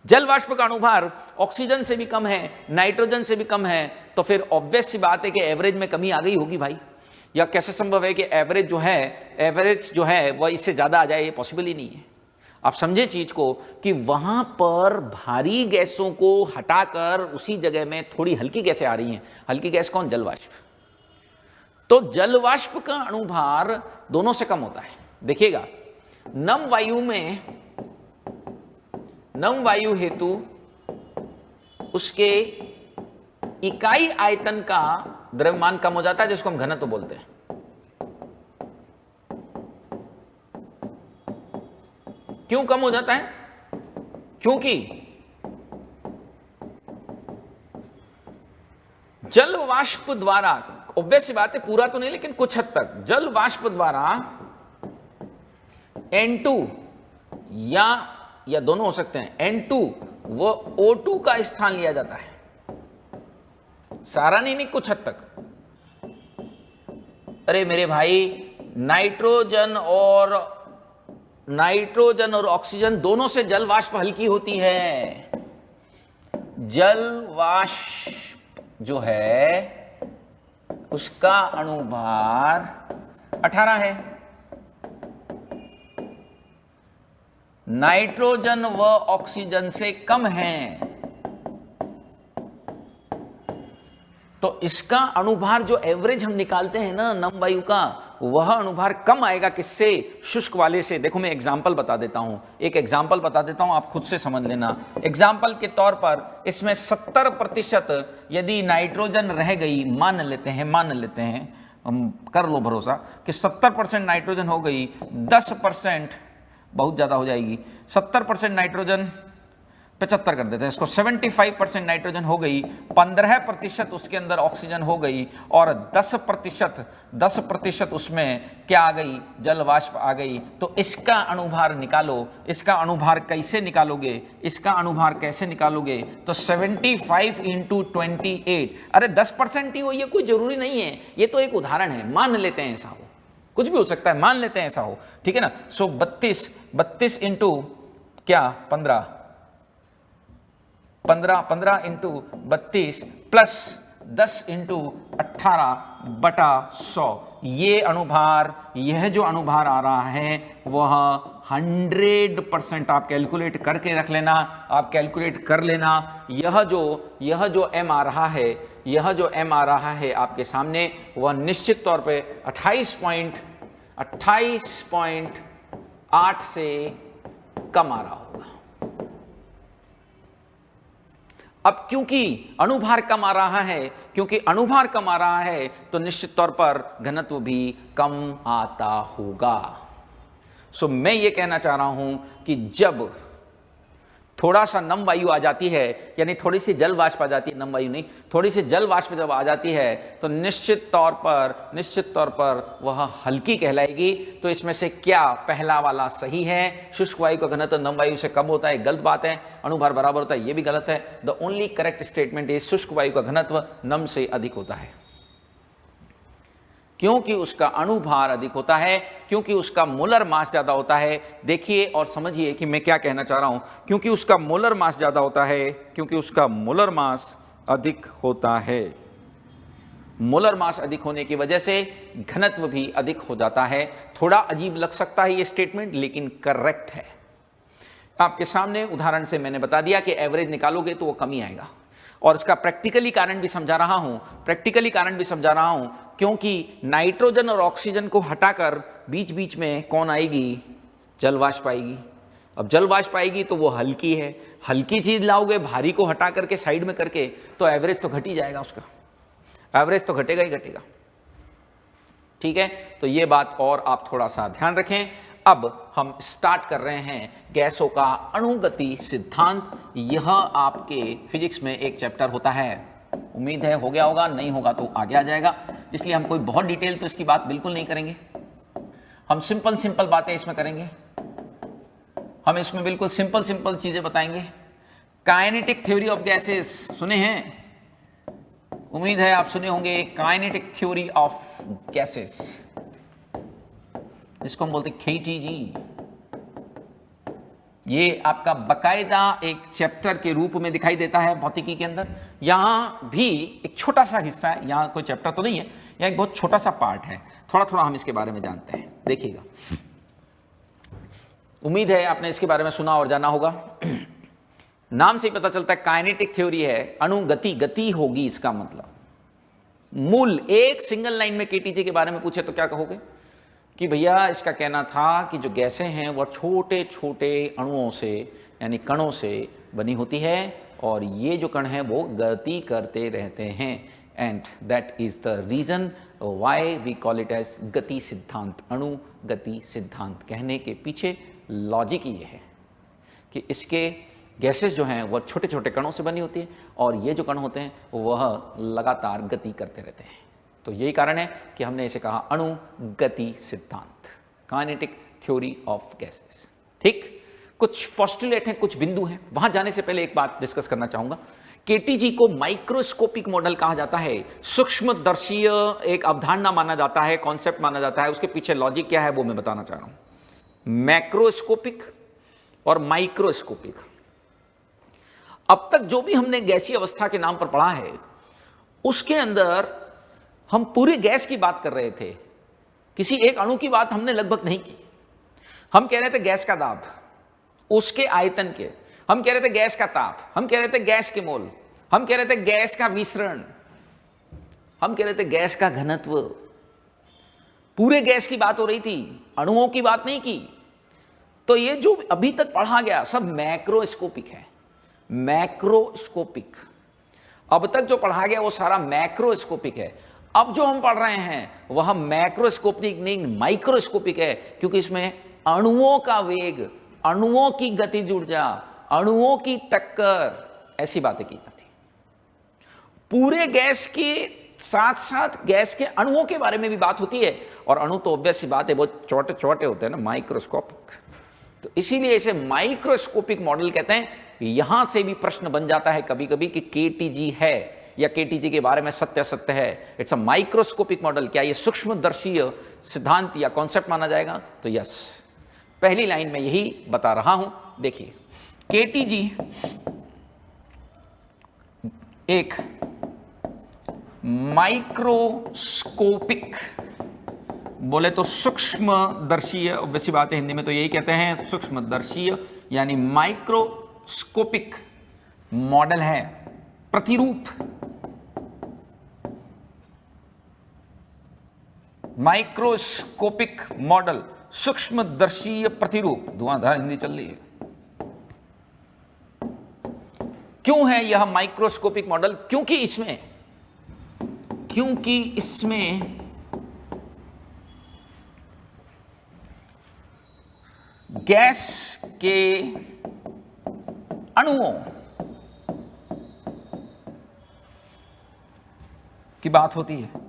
जल वाष्प का अणुभार ऑक्सीजन से भी कम है, नाइट्रोजन से भी कम है, तो फिर ऑब्वियस सी बात है कि एवरेज में कमी आ गई होगी भाई। या कैसे संभव है कि एवरेज जो है वह इससे ज्यादा आ जाए? ये पॉसिबल ही नहीं है। आप समझे चीज को कि वहां पर भारी गैसों को हटाकर उसी जगह में थोड़ी हल्की गैसें आ रही हैं। हल्की गैस कौन? जल वाष्प। तो जल वाष्प का अणुभार दोनों से कम होता है। देखिएगा, नम वायु हेतु उसके इकाई आयतन का द्रव्यमान कम हो जाता है, जिसको हम घनत्व बोलते हैं। क्यों कम हो जाता है? क्योंकि जल वाष्प द्वारा, ऑब्वियस सी बात है पूरा तो नहीं लेकिन कुछ हद तक, जल वाष्प द्वारा N2 या दोनों हो सकते हैं, N2 वो O2 का स्थान लिया जाता है। सारा नहीं, कुछ हद तक। अरे मेरे भाई, नाइट्रोजन और ऑक्सीजन दोनों से जल वाष्प हल्की होती है। जल वाष्प जो है उसका अणुभार 18 है। नाइट्रोजन व ऑक्सीजन से कम है, तो इसका अणुभार जो एवरेज हम निकालते हैं ना नम वायु का, वह अणुभार कम आएगा किससे? शुष्क वाले से। देखो मैं एग्जांपल बता देता हूं, एक एग्जांपल बता देता हूं, आप खुद से समझ लेना। एग्जांपल के तौर पर इसमें 70% यदि नाइट्रोजन रह गई, मान लेते हैं, हम कर लो भरोसा कि 70% नाइट्रोजन हो गई, 10% बहुत ज्यादा हो जाएगी, 70% नाइट्रोजन 75 कर देते हैं इसको, 75% नाइट्रोजन हो गई, 15% उसके अंदर ऑक्सीजन हो गई, और 10% उसमें क्या आ गई? जल वाष्प आ गई। तो इसका अणुभार निकालो। इसका अणुभार कैसे निकालोगे? तो 75 × 28। अरे 10% ही हो, ये कोई जरूरी नहीं है, ये तो एक उदाहरण है, मान लेते हैं ऐसा हो, कुछ भी हो सकता है, मान लेते हैं ऐसा हो, ठीक है ना। सो 32 इंटू क्या, 15 इंटू 32 प्लस 10 इंटू 18/100। यह जो अणुभार आ रहा है वह 100%, आप कैलकुलेट करके रख लेना, आप कैलकुलेट कर लेना। यह जो m आ रहा है आपके सामने, वह निश्चित तौर पे 28.8 से कम आ रहा होगा। अब क्योंकि अणुभार कम आ रहा है, तो निश्चित तौर पर घनत्व भी कम आता होगा। सो मैं ये कहना चाह रहा हूं कि जब थोड़ा सा नम वायु आ जाती है, यानी थोड़ी सी जल वाष्प आ जाती है, नम वायु नहीं, थोड़ी सी जल वाष्प जब आ जाती है, तो निश्चित तौर पर वह हल्की कहलाएगी। तो इसमें से क्या पहला वाला सही है? शुष्क वायु का घनत्व नम वायु से कम होता है, गलत बात है। अणुभार बराबर होता है, यह भी गलत है। The only correct statement is शुष्क वायु का घनत्व नम से अधिक होता है, क्योंकि उसका अणुभार अधिक होता है, क्योंकि उसका मोलर मास ज्यादा होता है। देखिए और समझिए कि मैं क्या कहना चाह रहा हूं। क्योंकि उसका मोलर मास ज्यादा होता है, क्योंकि उसका मोलर मास अधिक होता है, मोलर मास अधिक होने की वजह से घनत्व भी अधिक हो जाता है। थोड़ा अजीब लग सकता है ये स्टेटमेंट, लेकिन करेक्ट है। आपके सामने उदाहरण से मैंने बता दिया कि एवरेज निकालोगे तो वो कम ही आएगा, और इसका प्रैक्टिकली कारण भी समझा रहा हूं, क्योंकि नाइट्रोजन और ऑक्सीजन को हटाकर बीच बीच में कौन आएगी? जल वाष्प आएगी। अब जल वाष्प आएगी तो वो हल्की है, हल्की चीज लाओगे भारी को हटा करके साइड में करके तो एवरेज तो घट ही जाएगा, उसका एवरेज तो घटेगा ही घटेगा। ठीक है, तो ये बात और आप थोड़ा सा ध्यान रखें। अब हम स्टार्ट कर रहे हैं गैसों का अणुगति सिद्धांत। यह आपके फिजिक्स में एक चैप्टर होता है, उम्मीद है हो गया होगा, नहीं होगा तो आगे आ जाएगा, इसलिए हम कोई बहुत डिटेल तो इसकी बात बिल्कुल नहीं करेंगे। हम सिंपल बातें इसमें करेंगे, हम इसमें बिल्कुल सिंपल चीजें बताएंगे। काइनेटिक थ्योरी ऑफ गैसेस सुने हैं? उम्मीद है आप सुने होंगे, काइनेटिक थ्योरी ऑफ गैसेस, जिसको हम बोलते हैं KTG। ये आपका बकायदा एक चैप्टर के रूप में दिखाई देता है भौतिकी के अंदर। यहां भी एक छोटा सा हिस्सा है, यहां कोई चैप्टर तो नहीं है, यहां एक बहुत छोटा सा पार्ट है, थोड़ा हम इसके बारे में जानते हैं। देखिएगा, उम्मीद है आपने इसके बारे में सुना और जाना होगा। नाम से ही पता चलता है काइनेटिक थ्योरी है, अणुगति, गति होगी इसका मतलब। मूल एक सिंगल लाइन में KTG के बारे में पूछे तो क्या कहोगे? कि भैया इसका कहना था कि जो गैसें हैं वह छोटे छोटे अणुओं से यानी कणों से बनी होती है, और ये जो कण हैं वो गति करते रहते हैं, and that is the reason why we call it as गति सिद्धांत। अणु गति सिद्धांत कहने के पीछे लॉजिक ये है कि इसके गैसेस जो हैं वह छोटे छोटे कणों से बनी होती है, और ये जो कण होते हैं वह लगातार गति करते रहते हैं। तो यही कारण है कि हमने इसे कहा अणु गति सिद्धांत, काइनेटिक थ्योरी ऑफ गैसेस। ठीक, कुछ पोस्टुलेट हैं, कुछ बिंदु हैं, वहां जाने से पहले एक बात डिस्कस करना चाहूंगा। KTG को माइक्रोस्कोपिक मॉडल कहा जाता है, सूक्ष्मदर्शीय एक अवधारणा माना जाता है, कॉन्सेप्ट माना जाता है। उसके पीछे लॉजिक क्या है वो मैं बताना चाह रहा हूं। मैक्रोस्कोपिक और माइक्रोस्कोपिक, अब तक जो भी हमने गैसीय अवस्था के नाम पर पढ़ा है उसके अंदर हम पूरे गैस की बात कर रहे थे, किसी एक अणु की बात हमने लगभग नहीं की। हम कह रहे थे गैस का दाब, उसके आयतन के, हम कह रहे थे गैस का ताप, हम कह रहे थे गैस के मोल, हम कह रहे थे गैस का विसरण, हम कह रहे थे गैस का घनत्व। पूरे गैस की बात हो रही थी, अणुओं की बात नहीं की। तो ये जो अभी तक पढ़ा गया सब मैक्रोस्कोपिक है, मैक्रोस्कोपिक। अब तक जो पढ़ा गया वो सारा मैक्रोस्कोपिक है। अब जो हम पढ़ रहे हैं वह मैक्रोस्कोपिक नहीं, माइक्रोस्कोपिक है, क्योंकि इसमें अणुओं का वेग, अणुओं की गतिज ऊर्जा, अणुओं की टक्कर, ऐसी बातें की जाती। पूरे गैस के साथ साथ गैस के अणुओं के बारे में भी बात होती है, और अणु तो ऑब्वियस सी बात है बहुत छोटे छोटे होते हैं ना, माइक्रोस्कोपिक। तो इसीलिए इसे माइक्रोस्कोपिक मॉडल कहते हैं। यहां से भी प्रश्न बन जाता है कभी कभी कि KTG है या KTG के बारे में सत्य है, इट्स अ माइक्रोस्कोपिक मॉडल, क्या ये सूक्ष्मदर्शीय सिद्धांत या कॉन्सेप्ट माना जाएगा? तो यस, पहली लाइन में यही बता रहा हूं। देखिए, KTG एक माइक्रोस्कोपिक, बोले तो सूक्ष्मदर्शीय, ऑब्वियसली बात है, हिंदी में तो यही कहते हैं, सूक्ष्मदर्शीय यानी माइक्रोस्कोपिक मॉडल है, प्रतिरूप, माइक्रोस्कोपिक मॉडल, सूक्ष्मदर्शीय प्रतिरूप। धुआंधार हिंदी चल रही है। क्यों है यह माइक्रोस्कोपिक मॉडल? क्योंकि इसमें गैस के अणुओं की बात होती है।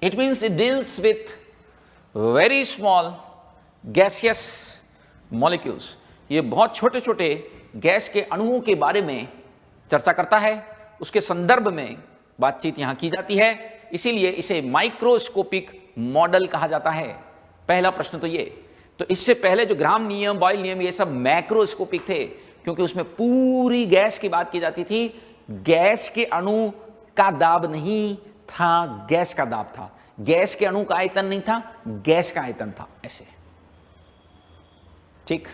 It means it deals with very small gaseous molecules. ये बहुत छोटे छोटे गैस के अणुओं के बारे में चर्चा करता है, उसके संदर्भ में बातचीत यहां की जाती है, इसीलिए इसे माइक्रोस्कोपिक मॉडल कहा जाता है। पहला प्रश्न तो ये। तो इससे पहले जो ग्राम नियम, बॉयल नियम, ये सब मैक्रोस्कोपिक थे, क्योंकि उसमें पूरी गैस की बात की जाती थी। गैस के अणु का दाब नहीं था, गैस का दाब था। गैस के अणु का आयतन नहीं था, गैस का आयतन था, ऐसे। ठीक।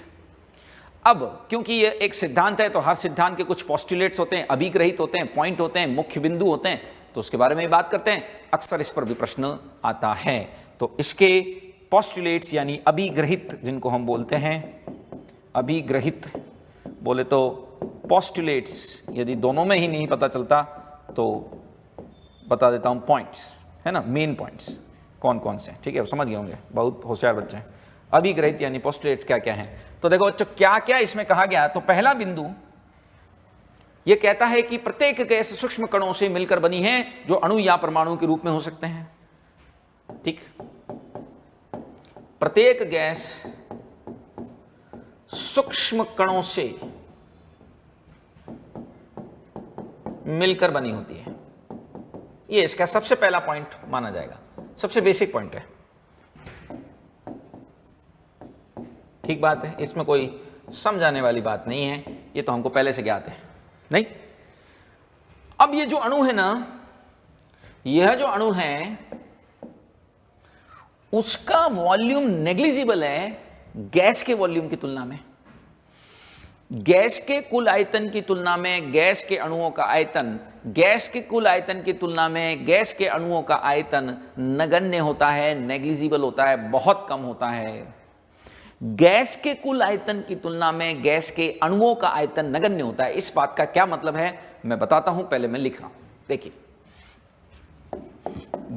अब क्योंकि ये एक सिद्धांत है तो हर सिद्धांत के कुछ पोस्टुलेट्स होते हैं, अभिग्रहित होते हैं, पॉइंट होते हैं, मुख्य बिंदु होते हैं, तो उसके बारे में बात करते हैं। अक्सर इस पर भी प्रश्न आता है। तो इसके पोस्टुलेट्स यानी अभिग्रहित, जिनको हम बोलते हैं अभिग्रहित, बोले तो पोस्टुलेट्स, यदि दोनों में ही नहीं पता चलता तो बता देता हूं पॉइंट्स, है ना, मेन पॉइंट्स कौन कौन से। ठीक है, समझ गए होंगे, बहुत होशियार बच्चे हैं। अभिग्रहित यानी पोस्टुलेट्स क्या क्या हैं। तो देखो बच्चों क्या क्या इसमें कहा गया। तो पहला बिंदु यह कहता है कि प्रत्येक गैस सूक्ष्म कणों से मिलकर बनी है जो अणु या परमाणु के रूप में हो सकते हैं। ठीक, प्रत्येक गैस सूक्ष्म कणों से मिलकर बनी होती है। ये इसका सबसे पहला पॉइंट माना जाएगा, सबसे बेसिक पॉइंट है। ठीक बात है, इसमें कोई समझाने वाली बात नहीं है, ये तो हमको पहले से ज्ञात है। नहीं, अब ये जो अणु है ना, यह जो अणु है उसका वॉल्यूम नेग्लिजिबल है गैस के वॉल्यूम की तुलना में। गैस के कुल आयतन की तुलना में गैस के अणुओं का आयतन, गैस के कुल आयतन की तुलना में गैस के अणुओं का आयतन नगण्य होता है, नेग्लिजिबल होता है, बहुत कम होता है। गैस के कुल आयतन की तुलना में गैस के अणुओं का आयतन नगण्य होता है। इस बात का क्या मतलब है मैं बताता हूं, पहले मैं लिख रहा हूं। देखिए,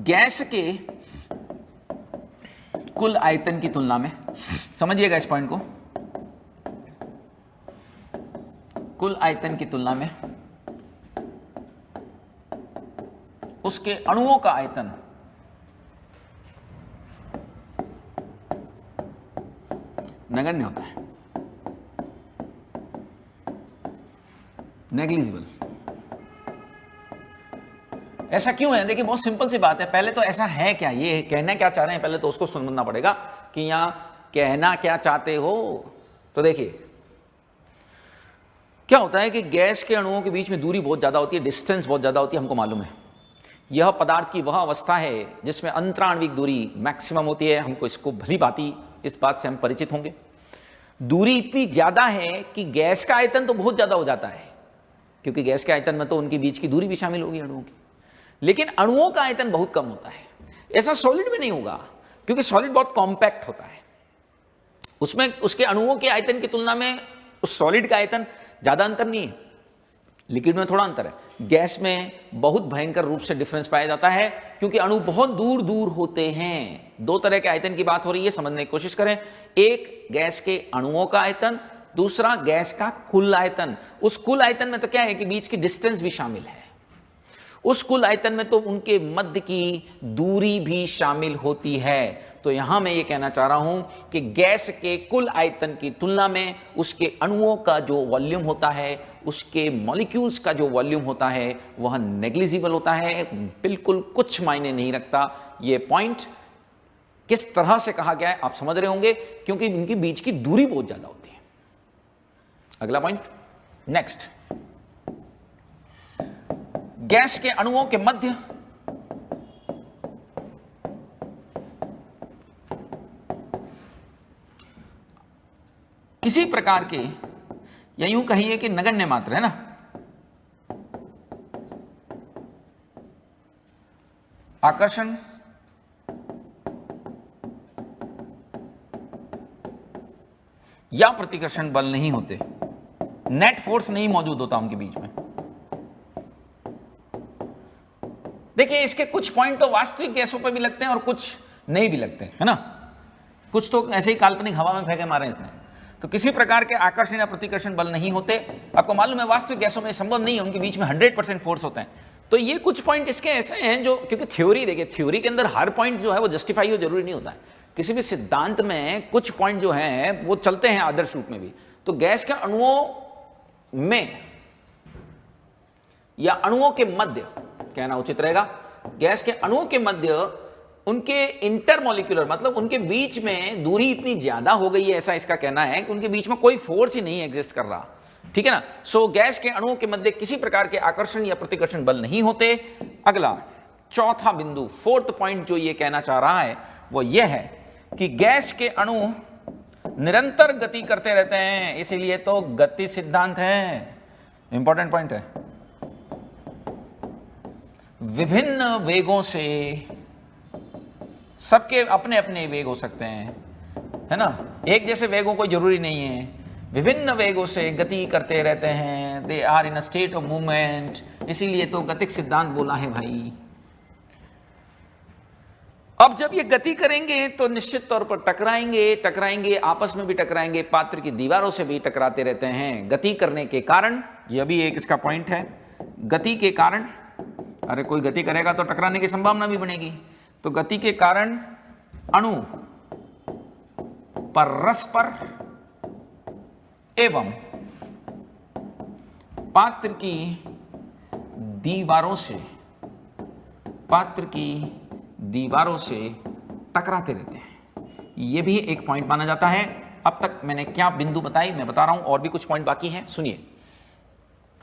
गैस के कुल आयतन की तुलना में, समझिएगा इस पॉइंट को, कुल आयतन की तुलना में उसके अणुओं का आयतन नगण्य होता है, नेग्लिजिबल। ऐसा क्यों है? देखिए बहुत सिंपल सी बात है। पहले तो ऐसा है क्या, ये कहना क्या चाह रहे हैं, पहले तो उसको समझना पड़ेगा कि यहां कहना क्या चाहते हो। तो देखिए क्या होता है कि गैस के अणुओं के बीच में दूरी बहुत ज्यादा होती है, डिस्टेंस बहुत ज्यादा होती है, हमको मालूम है। यह पदार्थ की वह अवस्था है जिसमें अंतराण्विक दूरी मैक्सिमम होती है, हमको इसको भली भांति इस बात से हम परिचित होंगे। दूरी इतनी ज्यादा है कि गैस का आयतन तो बहुत ज्यादा हो जाता है, क्योंकि गैस के आयतन में तो उनके बीच की दूरी भी शामिल होगी अणुओं की, लेकिन अणुओं का आयतन बहुत कम होता है। ऐसा सॉलिड में नहीं होगा, क्योंकि सॉलिड बहुत कॉम्पैक्ट होता है, उसमें उसके अणुओं के आयतन की तुलना में उस सॉलिड का आयतन ज्यादा अंतर नहीं है। लिक्विड में थोड़ा अंतर है, गैस में बहुत भयंकर रूप से डिफरेंस पाया जाता है, क्योंकि अणु बहुत दूर दूर होते हैं। दो तरह के आयतन की बात हो रही है, समझने की कोशिश करें। एक गैस के अणुओं का आयतन, दूसरा गैस का कुल आयतन। उस कुल आयतन में तो क्या है कि बीच की डिस्टेंस भी शामिल है, उस कुल आयतन में तो उनके मध्य की दूरी भी शामिल होती है। तो यहां मैं ये कहना चाह रहा हूं कि गैस के कुल आयतन की तुलना में उसके अणुओं का जो वॉल्यूम होता है, उसके मॉलिक्यूल्स का जो वॉल्यूम होता है, वह नेग्लिजिबल होता है, बिल्कुल कुछ मायने नहीं रखता। ये पॉइंट किस तरह से कहा गया है आप समझ रहे होंगे, क्योंकि इनके बीच की दूरी बहुत ज्यादा होती है। अगला पॉइंट, नेक्स्ट, गैस के अणुओं के मध्य किसी प्रकार के, या यूं कहिए कि नगण्य मात्र, है ना, आकर्षण या प्रतिकर्षण बल नहीं होते, नेट फोर्स नहीं मौजूद होता उनके बीच में। देखिए इसके कुछ पॉइंट तो वास्तविक गैसों पर भी लगते हैं और कुछ नहीं भी लगते हैं, है ना, कुछ तो ऐसे ही काल्पनिक हवा में फेंके मारे इसने। तो किसी प्रकार के आकर्षण या प्रतिकर्षण बल नहीं होते। आपको मालूम है वास्तविक गैसों में संभव नहीं है, उनके बीच में 100% फोर्स होते हैं। तो ये कुछ पॉइंट इसके ऐसे हैं जो, क्योंकि थ्योरी, देखिए थ्योरी के अंदर हर पॉइंट जो है वो जस्टिफाई हो जरूरी नहीं होता है। किसी भी सिद्धांत में कुछ पॉइंट जो है वो चलते हैं आदर्श रूप में भी। तो गैस के अणुओं में या अणुओं के मध्य कहना उचित रहेगा, गैस के अणुओं के मध्य उनके इंटरमॉलिक्यूलर, मतलब उनके बीच में दूरी इतनी ज्यादा हो गई है, ऐसा इसका कहना है कि उनके बीच में कोई फोर्स ही नहीं एग्जिस्ट कर रहा। ठीक है ना। सो गैस के अणुओं के मध्य किसी प्रकार के आकर्षण या प्रतिकर्षण बल नहीं होते। अगला, चौथा बिंदु, फोर्थ पॉइंट जो ये कहना चाह रहा है वो ये है कि गैस के अणु निरंतर गति करते रहते हैं, इसीलिए तो गति सिद्धांत है। इंपॉर्टेंट पॉइंट है। विभिन्न वेगों से, सबके अपने अपने वेग हो सकते हैं, है ना, एक जैसे वेगों कोई जरूरी नहीं है, विभिन्न वेगों से गति करते रहते हैं, they are in a state of movement, इसीलिए तो गतिक सिद्धांत बोला है भाई। अब जब ये गति करेंगे तो निश्चित तौर पर टकराएंगे, आपस में भी टकराएंगे, पात्र की दीवारों से भी टकराते रहते हैं। गति करने के कारण, यह भी एक इसका पॉइंट है, गति के कारण, अरे कोई गति करेगा तो टकराने की संभावना भी बनेगी, तो गति के कारण अणु परस्पर एवं पात्र की दीवारों से टकराते रहते हैं। यह भी एक पॉइंट माना जाता है। अब तक मैंने क्या बिंदु बताई, मैं बता रहा हूं, और भी कुछ पॉइंट बाकी हैं, सुनिए।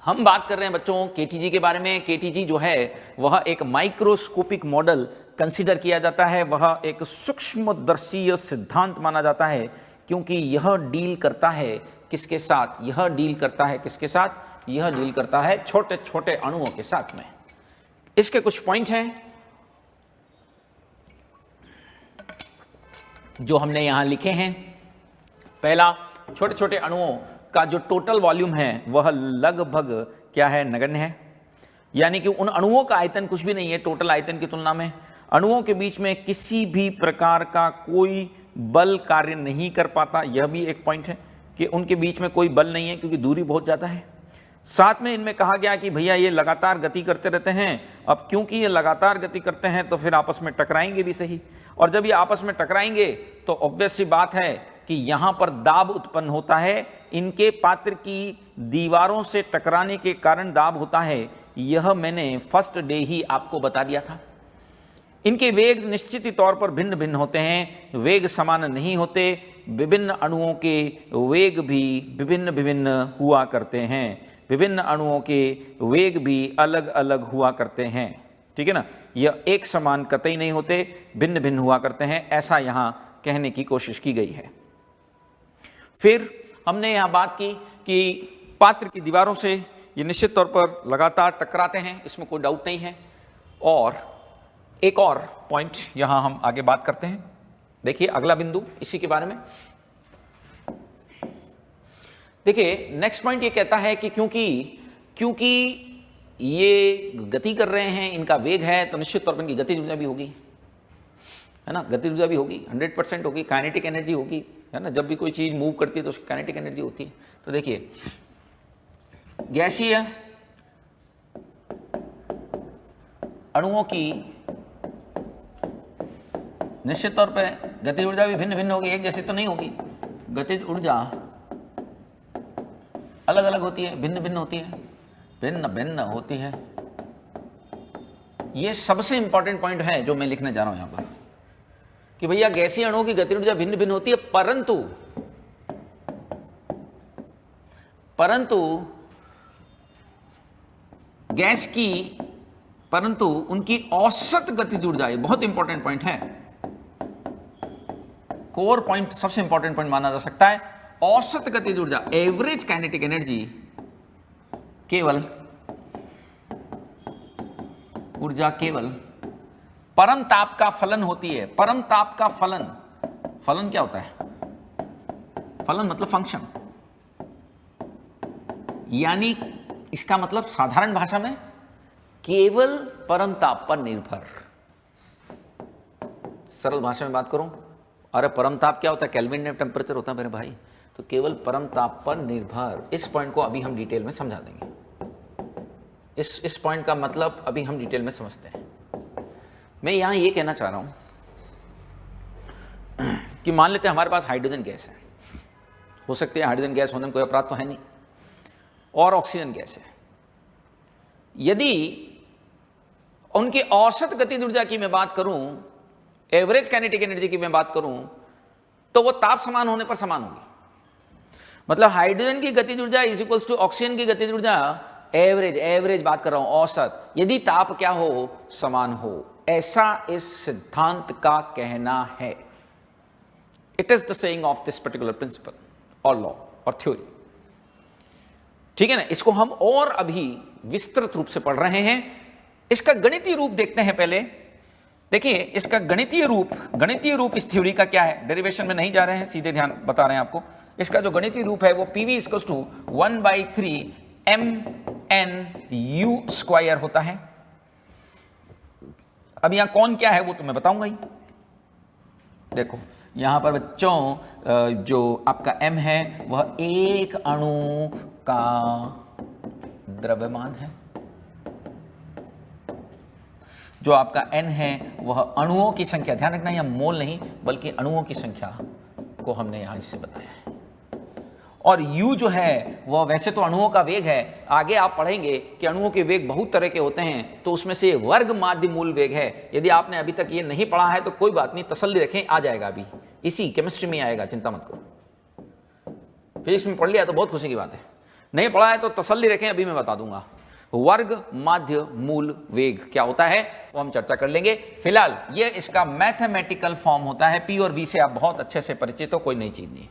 हम बात कर रहे हैं बच्चों केटीजी के बारे में। केटीजी जो है वह एक माइक्रोस्कोपिक मॉडल कंसीडर किया जाता है, वह एक सूक्ष्मदर्शीय सिद्धांत माना जाता है, क्योंकि यह डील करता है किसके साथ, यह डील करता है किसके साथ, यह डील करता है छोटे छोटे अणुओं के साथ में। इसके कुछ पॉइंट हैं जो हमने यहां लिखे हैं। पहला, छोटे छोटे अणुओं का जो टोटल वॉल्यूम है वह लगभग क्या है, नगण्य है, यानी कि उन अणुओं का आयतन कुछ भी नहीं है टोटल आयतन की तुलना में। अणुओं के बीच में किसी भी प्रकार का कोई बल कार्य नहीं कर पाता, यह भी एक पॉइंट है कि उनके बीच में कोई बल नहीं है क्योंकि दूरी बहुत ज़्यादा है। साथ में इनमें कहा गया कि भैया ये लगातार गति करते रहते हैं। अब क्योंकि ये लगातार गति करते हैं तो फिर आपस में टकराएंगे भी सही, और जब ये आपस में टकराएंगे तो ऑब्वियस सी बात है कि यहाँ पर दाब उत्पन्न होता है, इनके पात्र की दीवारों से टकराने के कारण दाब होता है। यह मैंने फर्स्ट डे ही आपको बता दिया था। इनके वेग निश्चित ही तौर पर भिन्न भिन्न होते हैं, वेग समान नहीं होते, विभिन्न अणुओं के वेग भी विभिन्न विभिन्न हुआ करते हैं, विभिन्न अणुओं के वेग भी अलग अलग हुआ करते हैं, ठीक है ना। यह एक समान कतई नहीं होते, भिन्न भिन्न हुआ करते हैं, ऐसा यहाँ कहने की कोशिश की गई है। फिर हमने यहाँ बात की कि पात्र की दीवारों से ये निश्चित तौर पर लगातार टकराते हैं, इसमें कोई डाउट नहीं है। और एक और पॉइंट यहाँ हम आगे बात करते हैं। देखिए अगला बिंदु इसी के बारे में। देखिए नेक्स्ट पॉइंट ये कहता है कि क्योंकि ये गति कर रहे हैं, इनका वेग है, तो निश्चित तौर पर इनकी गतिज ऊर्जा भी होगी, है ना, गतिज ऊर्जा भी होगी, 100% होगी, काइनेटिक एनर्जी होगी, है ना। जब भी कोई चीज मूव करती है तो उसकी काइनेटिक एनर्जी होती है। तो देखिए गैसीय अणुओं की निश्चित तौर पे गतिज ऊर्जा भी भिन्न भिन्न होगी, एक जैसी तो नहीं होगी। गतिज ऊर्जा अलग अलग होती है, भिन्न भिन्न होती है, भिन्न भिन्न होती है। ये सबसे इंपॉर्टेंट पॉइंट है जो मैं लिखने जा रहा हूं यहां पर, कि भैया गैसीय अणुओं की गतिज ऊर्जा भिन्न भिन्न होती है, परंतु गैस की, परंतु उनकी औसत गतिज ऊर्जा, ये बहुत इंपॉर्टेंट पॉइंट है, कोर पॉइंट, सबसे इंपॉर्टेंट पॉइंट माना जा सकता है। औसत गतिज ऊर्जा, एवरेज काइनेटिक एनर्जी, केवल ऊर्जा केवल परम ताप का फलन होती है। परम ताप का फलन, फलन क्या होता है, फलन मतलब फंक्शन, यानी इसका मतलब साधारण भाषा में केवल परम ताप पर निर्भर। सरल भाषा में बात करूं, अरे परम ताप क्या होता है, केल्विन टेम्परेचर होता है मेरे भाई, तो केवल परम ताप पर निर्भर। इस पॉइंट को अभी हम डिटेल में समझा देंगे, इस पॉइंट का मतलब अभी हम डिटेल में समझते हैं। मैं यहां ये कहना चाह रहा हूं कि मान लेते हैं हमारे पास हाइड्रोजन गैस है, हो सकती है हाइड्रोजन गैस होने में कोई अपराध तो है नहीं, और ऑक्सीजन गैस है। यदि उनकी औसत गतिज ऊर्जा की मैं बात करूं, एवरेज काइनेटिक एनर्जी की मैं बात करूं, तो वो ताप समान होने पर समान होगी। मतलब हाइड्रोजन की गतिज ऊर्जा इज इक्वल्स टू ऑक्सीजन की गतिज ऊर्जा एवरेज, एवरेज बात कर रहा हूं, औसत, यदि ताप क्या हो, समान हो, ऐसा इस सिद्धांत का कहना है। It is the saying of this particular principle और लॉ और थ्योरी, ठीक है ना। इसको हम और अभी विस्तृत रूप से पढ़ रहे हैं। इसका गणितीय रूप देखते हैं पहले। देखिए इसका गणितीय रूप इस थ्योरी का क्या है, डेरिवेशन में नहीं जा रहे हैं, सीधे ध्यान बता रहे हैं आपको। इसका जो गणितीय रूप है वो PV = 1/3 mNu² होता है। अब यहां कौन क्या है वो तो मैं बताऊंगा ही। देखो यहां पर बच्चों जो आपका m है वह एक अणु का द्रव्यमान है, जो आपका n है वह अणुओं की संख्या, ध्यान रखना यहां मोल नहीं बल्कि अणुओं की संख्या को हमने यहां इससे बताया है। और u जो है वह वैसे तो अणुओं का वेग है, आगे आप पढ़ेंगे कि अणुओं के वेग बहुत तरह के होते हैं, तो उसमें से वर्ग माध्य मूल वेग है। यदि आपने अभी तक ये नहीं पढ़ा है तो कोई बात नहीं, तसल्ली रखें, आ जाएगा, अभी इसी केमिस्ट्री में आएगा, चिंता मत करो। फिजिक्स में पढ़ लिया तो बहुत खुशी की बात है, नहीं पढ़ा है तो तसल्ली रखें, अभी मैं बता दूंगा। वर्ग माध्य मूल वेग क्या होता है वो हम चर्चा कर लेंगे। फिलहाल ये इसका मैथमेटिकल फॉर्म होता है। P और V से आप बहुत अच्छे से परिचित हो, कोई नई चीज नहीं।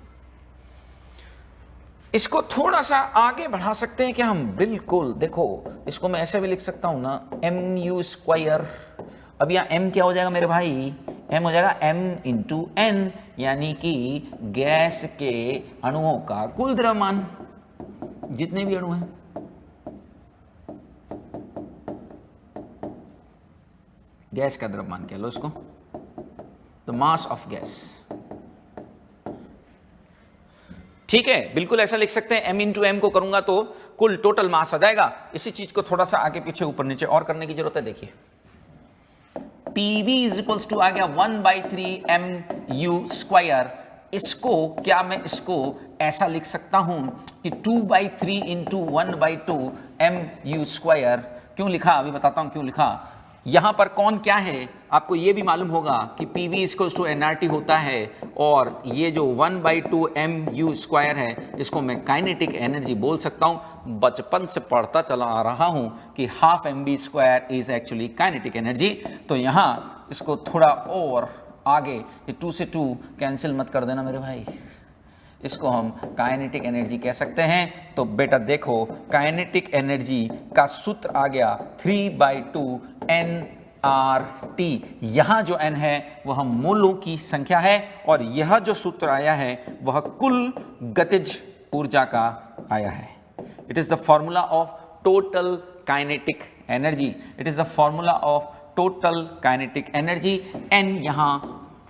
इसको थोड़ा सा आगे बढ़ा सकते हैं कि हम, बिल्कुल देखो इसको मैं ऐसे भी लिख सकता हूं ना, mu²। अब यहां m क्या हो जाएगा मेरे भाई, m हो जाएगा m × n, यानी कि गैस के अणुओं का कुल द्रव्यमान, जितने भी अणु हैं। गैस का द्रव्यमान कह लो इसको, द मास ऑफ गैस, ठीक है, बिल्कुल ऐसा लिख सकते हैं। m × m को करूंगा तो कुल टोटल मास आ जाएगा। इसी चीज को थोड़ा सा आगे पीछे ऊपर नीचे और करने की जरूरत है। देखिए PV = आ गया 1/3 mu²। इसको क्या मैं इसको ऐसा लिख सकता हूं कि 2/3 × 1/2 mu²। क्यों लिखा, अभी बताता हूं क्यों लिखा। यहां पर कौन क्या है आपको यह भी मालूम होगा कि PV = nRT होता है, और ये जो 1/2 mu² है इसको मैं काइनेटिक एनर्जी बोल सकता हूं। बचपन से पढ़ता चला आ रहा हूं कि ½ mv² is actually kinetic energy. तो यहां इसको थोड़ा और आगे, 2 से 2 कैंसिल मत कर देना मेरे भाई, इसको हम काइनेटिक एनर्जी कह सकते हैं। तो बेटा देखो काइनेटिक एनर्जी का सूत्र आ गया 3/2 nRT। यहां जो n है वह मोलों की संख्या है, और यह जो सूत्र आया है वह कुल गतिज ऊर्जा का आया है। It is the formula of total kinetic energy, it is the formula of total kinetic energy. n यहां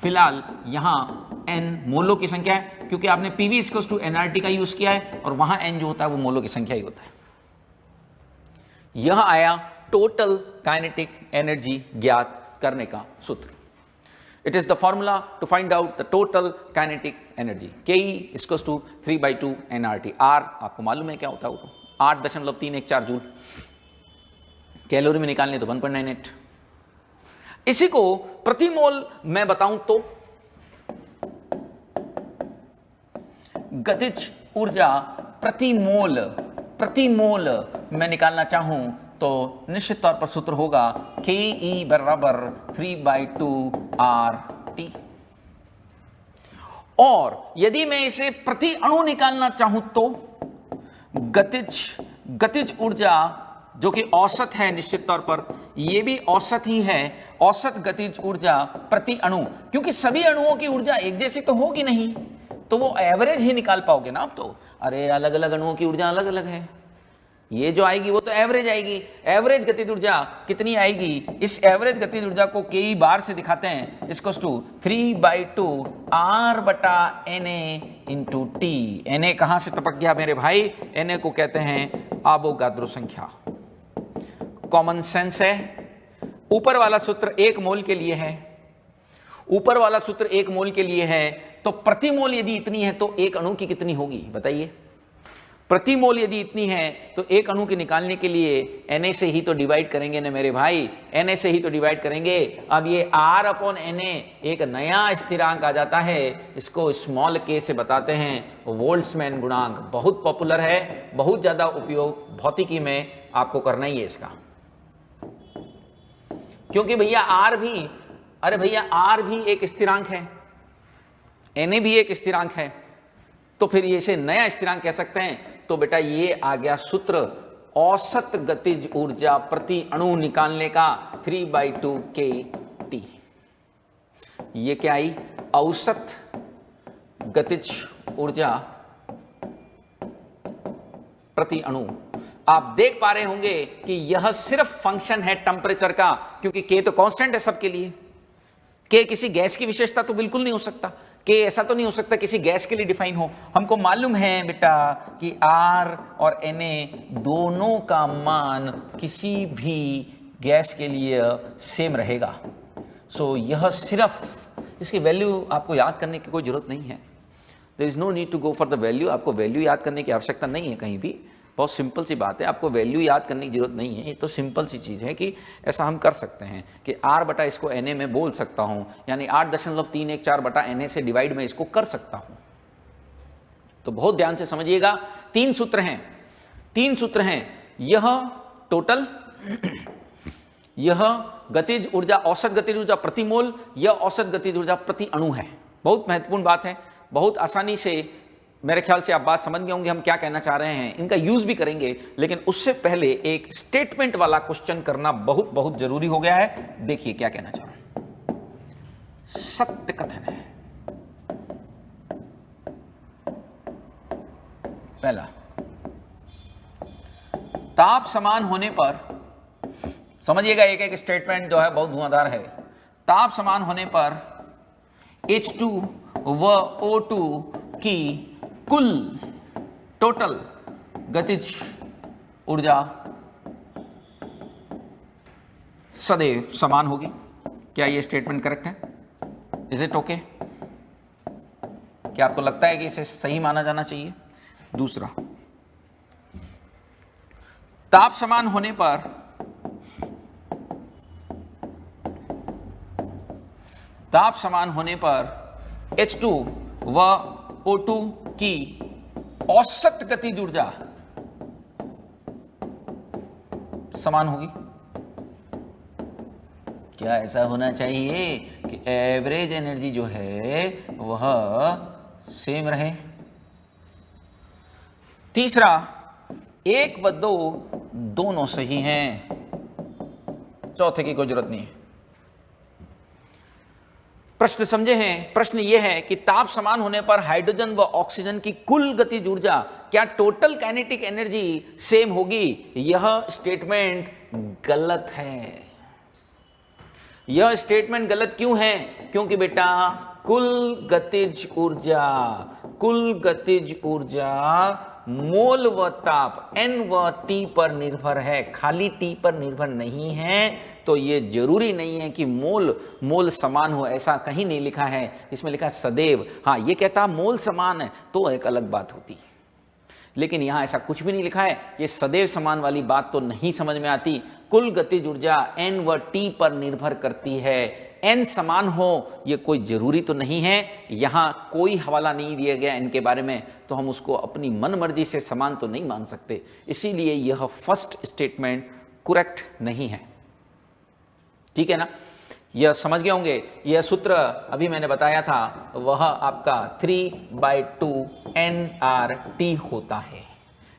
फिलहाल यहां n मोलों की संख्या है, क्योंकि आपने PV = nRT का यूज किया है, और वहां n जो होता है वो मोलों की संख्या ही होता है। यह आया टोटल काइनेटिक एनर्जी ज्ञात करने का सूत्र। It is the formula to find out the total kinetic energy. KE = 3/2 nRT। R आपको मालूम है क्या होता है, वो 8.314 जूल। कैलोरी में निकालने तो 1.98। इसी को प्रति मोल मैं बताऊं तो गतिज ऊर्जा प्रति मोल मैं निकालना चाहूं तो निश्चित तौर पर सूत्र होगा KE = 3/2 RT। और यदि मैं इसे प्रति अणु निकालना चाहूं तो गतिज ऊर्जा जो कि औसत है, निश्चित तौर पर यह भी औसत ही है, औसत गतिज ऊर्जा प्रति अणु, क्योंकि सभी अणुओं की ऊर्जा एक जैसी तो होगी नहीं, तो वो एवरेज ही निकाल पाओगे ना आप तो। अरे अलग अलग अणुओं की ऊर्जा अलग अलग है, ये जो आएगी वो तो एवरेज आएगी। एवरेज गतिज ऊर्जा कितनी आएगी, इस एवरेज गतिज ऊर्जा को KE बार से दिखाते हैं, इसको 3/2 R/Na × T। Na कहां से टपक गया मेरे भाई, Na को कहते हैं आवोगाद्रो संख्या। कॉमन सेंस है। ऊपर वाला सूत्र 1 मोल के लिए है, ऊपर वाला सूत्र 1 मोल के लिए है, तो प्रति मोल यदि इतनी है तो एक अणु की कितनी होगी बताइए। प्रति मोल यदि इतनी है तो एक अणु के निकालने के लिए Na से ही तो डिवाइड करेंगे ना मेरे भाई, Na से ही तो डिवाइड करेंगे। अब ये R अपॉन Na एक नया स्थिरांक आ जाता है, इसको स्मॉल k से बताते हैं वोल्ट्समैन गुणांक। बहुत पॉपुलर है, बहुत ज्यादा उपयोग भौतिकी में आपको करना ही है इसका, क्योंकि भैया R भी, अरे भैया R भी एक स्थिरांक है, Na भी एक स्थिरांक है, तो फिर ये इसे नया स्थिरांक कह सकते हैं। तो बेटा ये आ गया सूत्र औसत गतिज ऊर्जा प्रति अणु निकालने का 3/2 kT। ये क्या आई? औसत गतिज ऊर्जा प्रति अणु। आप देख पा रहे होंगे कि यह सिर्फ फंक्शन है टेम्परेचर का, क्योंकि K तो कांस्टेंट है सबके लिए। K किसी गैस की विशेषता तो बिल्कुल नहीं हो सकता, K ऐसा तो नहीं हो सकता किसी गैस के लिए डिफाइन हो। हमको मालूम है बेटा कि R और Na दोनों का मान किसी भी गैस के लिए सेम रहेगा। सो यह सिर्फ, इसकी वैल्यू आपको याद करने की कोई जरूरत नहीं है। There is no need to go for the value. आपको वैल्यू याद करने की आवश्यकता नहीं है कहीं भी, बहुत सिंपल सी बात है, आपको वैल्यू याद करने की जरूरत नहीं है। ये तो सिंपल सी चीज़ है कि ऐसा हम कर सकते हैं कि R बटा इसको Na में बोल सकता हूं, यानी 8.314 बटा Na से डिवाइड में इसको कर सकता हूं। तो बहुत ध्यान से समझिएगा, तीन सूत्र हैं। यह टोटल, यह गतिज ऊर्जा, औसत गतिज ऊर्जा प्रति मोल, यह औसत गतिज ऊर्जा प्रति अणु है। बहुत महत्वपूर्ण बात है, बहुत आसानी से मेरे ख्याल से आप बात समझ गए होंगे हम क्या कहना चाह रहे हैं। इनका यूज भी करेंगे, लेकिन उससे पहले एक स्टेटमेंट वाला क्वेश्चन करना बहुत बहुत जरूरी हो गया है। देखिए क्या कहना चाह रहा हूं। सत्य कथन है पहला, ताप समान होने पर, समझिएगा एक एक स्टेटमेंट जो है बहुत धुआंधार है। ताप समान होने पर H2 व O2 की कुल टोटल गतिज ऊर्जा सदैव समान होगी। क्या यह स्टेटमेंट करेक्ट है? Is it okay? क्या आपको लगता है कि इसे सही माना जाना चाहिए? दूसरा, ताप समान होने पर H2 व O2 की औसत गतिज ऊर्जा समान होगी। क्या ऐसा होना चाहिए कि एवरेज एनर्जी जो है वह सेम रहे? तीसरा, 1 व 2 दोनों सही हैं, चौथे की कोई जरूरत नहीं है। प्रश्न समझे हैं? प्रश्न यह है कि ताप समान होने पर हाइड्रोजन व ऑक्सीजन की कुल गतिज ऊर्जा, क्या टोटल काइनेटिक एनर्जी सेम होगी? यह स्टेटमेंट गलत है। यह स्टेटमेंट गलत क्यों है? क्योंकि बेटा कुल गतिज ऊर्जा मोल व ताप N व T पर निर्भर है, खाली T पर निर्भर नहीं है। तो ये जरूरी नहीं है कि मोल समान हो, ऐसा कहीं नहीं लिखा है। इसमें लिखा है सदैव। हाँ, ये कहता मोल समान है तो एक अलग बात होती, लेकिन यहां ऐसा कुछ भी नहीं लिखा है। ये सदैव समान वाली बात तो नहीं समझ में आती। कुल गतिज ऊर्जा N व T पर निर्भर करती है। N समान हो ये कोई जरूरी तो नहीं है, यहां कोई हवाला नहीं दिया गया इनके बारे में, तो हम उसको अपनी मनमर्जी से समान तो नहीं मान सकते। इसीलिए यह फर्स्ट स्टेटमेंट करेक्ट नहीं है। ठीक है ना? यह समझ गए होंगे। यह सूत्र अभी मैंने बताया था, वह आपका 3/2 nRT होता है।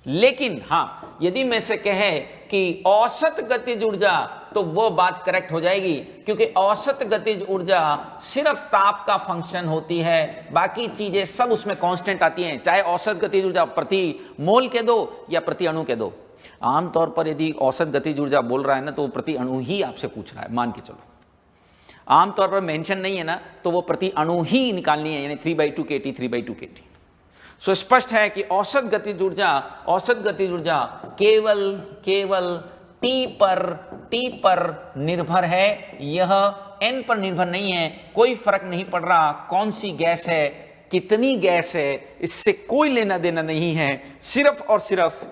लेकिन हाँ, यदि मैं से कहे कि औसत गतिज ऊर्जा, तो वह बात करेक्ट हो जाएगी, क्योंकि औसत गतिज ऊर्जा सिर्फ ताप का फंक्शन होती है, बाकी चीजें सब उसमें कांस्टेंट आती हैं। चाहे औसत गतिज ऊर्जा प्रति मोल के दो या प्रति अणु के दो। आमतौर पर यदि औसत गतिज ऊर्जा बोल रहा है ना, तो वो प्रति अणु ही आपसे पूछ रहा है, मान के चलो। आमतौर पर मेंशन नहीं है ना, तो वो प्रति अणु ही निकालनी है, यानी 3/2 kT 3/2 kT। सो स्पष्ट है कि औसत गतिज ऊर्जा केवल T पर निर्भर है, यह N पर निर्भर नहीं है। कोई फर्क नहीं पड़ रहा कौन सी गैस है, कितनी गैस है, इससे कोई लेना देना नहीं है, सिर्फ और सिर्फ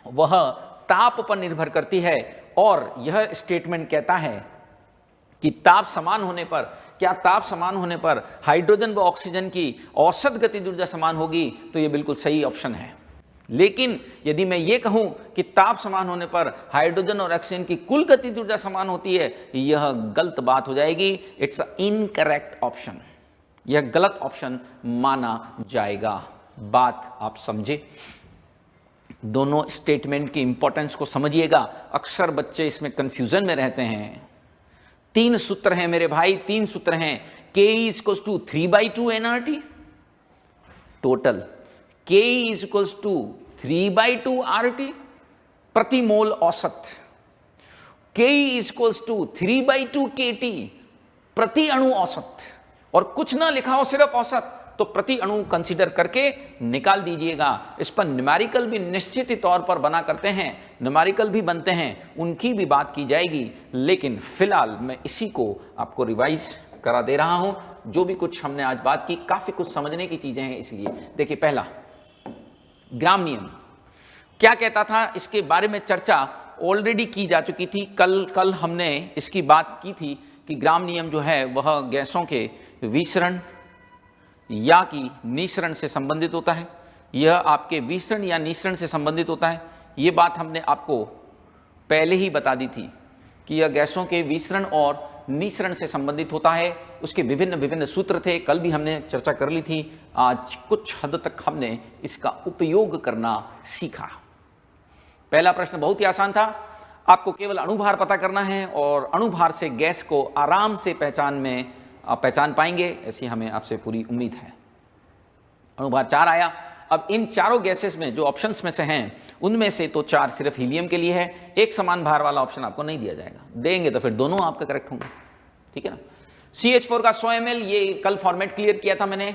वह ताप पर निर्भर करती है। और यह स्टेटमेंट कहता है कि ताप समान होने पर, क्या ताप समान होने पर हाइड्रोजन व ऑक्सीजन की औसत गतिज ऊर्जा समान होगी, तो यह बिल्कुल सही ऑप्शन है। लेकिन यदि मैं ये कहूं कि ताप समान होने पर हाइड्रोजन और ऑक्सीजन की कुल गतिज ऊर्जा समान होती है, यह गलत बात हो जाएगी। इट्स अ इनकरेक्ट ऑप्शन, यह गलत ऑप्शन माना जाएगा। बात आप समझे? दोनों स्टेटमेंट की इंपॉर्टेंस को समझिएगा, अक्सर बच्चे इसमें कंफ्यूजन में रहते हैं। 3 सूत्र हैं मेरे भाई, 3 सूत्र हैं। Ke equals to 3/2 nRT total, Ke equals to 3/2 RT प्रति मोल औसत, Ke इक्वल्स टू 3/2 KT प्रति अणु औसत, और कुछ ना लिखा हो सिर्फ औसत, तो प्रति अणु कंसीडर करके निकाल दीजिएगा। इस पर न्यूमेरिकल भी निश्चित तौर पर बना करते हैं, न्यूमेरिकल भी बनते हैं, उनकी भी बात की जाएगी। लेकिन फिलहाल मैं इसी को आपको रिवाइज करा दे रहा हूं। जो भी कुछ हमने आज बात की, काफी कुछ समझने की चीजें हैं। इसलिए देखिए, पहला ग्राम नियम क्या कहता था, इसके बारे में चर्चा ऑलरेडी की जा चुकी थी। कल हमने इसकी बात की थी कि ग्राम नियम जो है वह गैसों के विसरण या कि निःसरण से संबंधित होता है। यह आपके विसरण या निःसरण से संबंधित होता है। ये बात हमने आपको पहले ही बता दी थी कि यह गैसों के विसरण और निःसरण से संबंधित होता है। उसके विभिन्न विभिन्न सूत्र थे, कल भी हमने चर्चा कर ली थी। आज कुछ हद तक हमने इसका उपयोग करना सीखा। पहला प्रश्न बहुत ही आसान था, आपको केवल अणुभार पता करना है और अणुभार से गैस को आराम से आप पहचान पाएंगे, ऐसी हमें आपसे पूरी उम्मीद है। अणुभार 4 आया। अब इन चारों गैसेस में जो ऑप्शंस में से हैं, उनमें से तो 4 सिर्फ हीलियम के लिए है। एक समान भार वाला ऑप्शन आपको नहीं दिया जाएगा, देंगे तो फिर दोनों आपका करेक्ट होंगे, ठीक है ना। CH4 का 100 ml, ये कल फॉर्मेट क्लियर किया था मैंने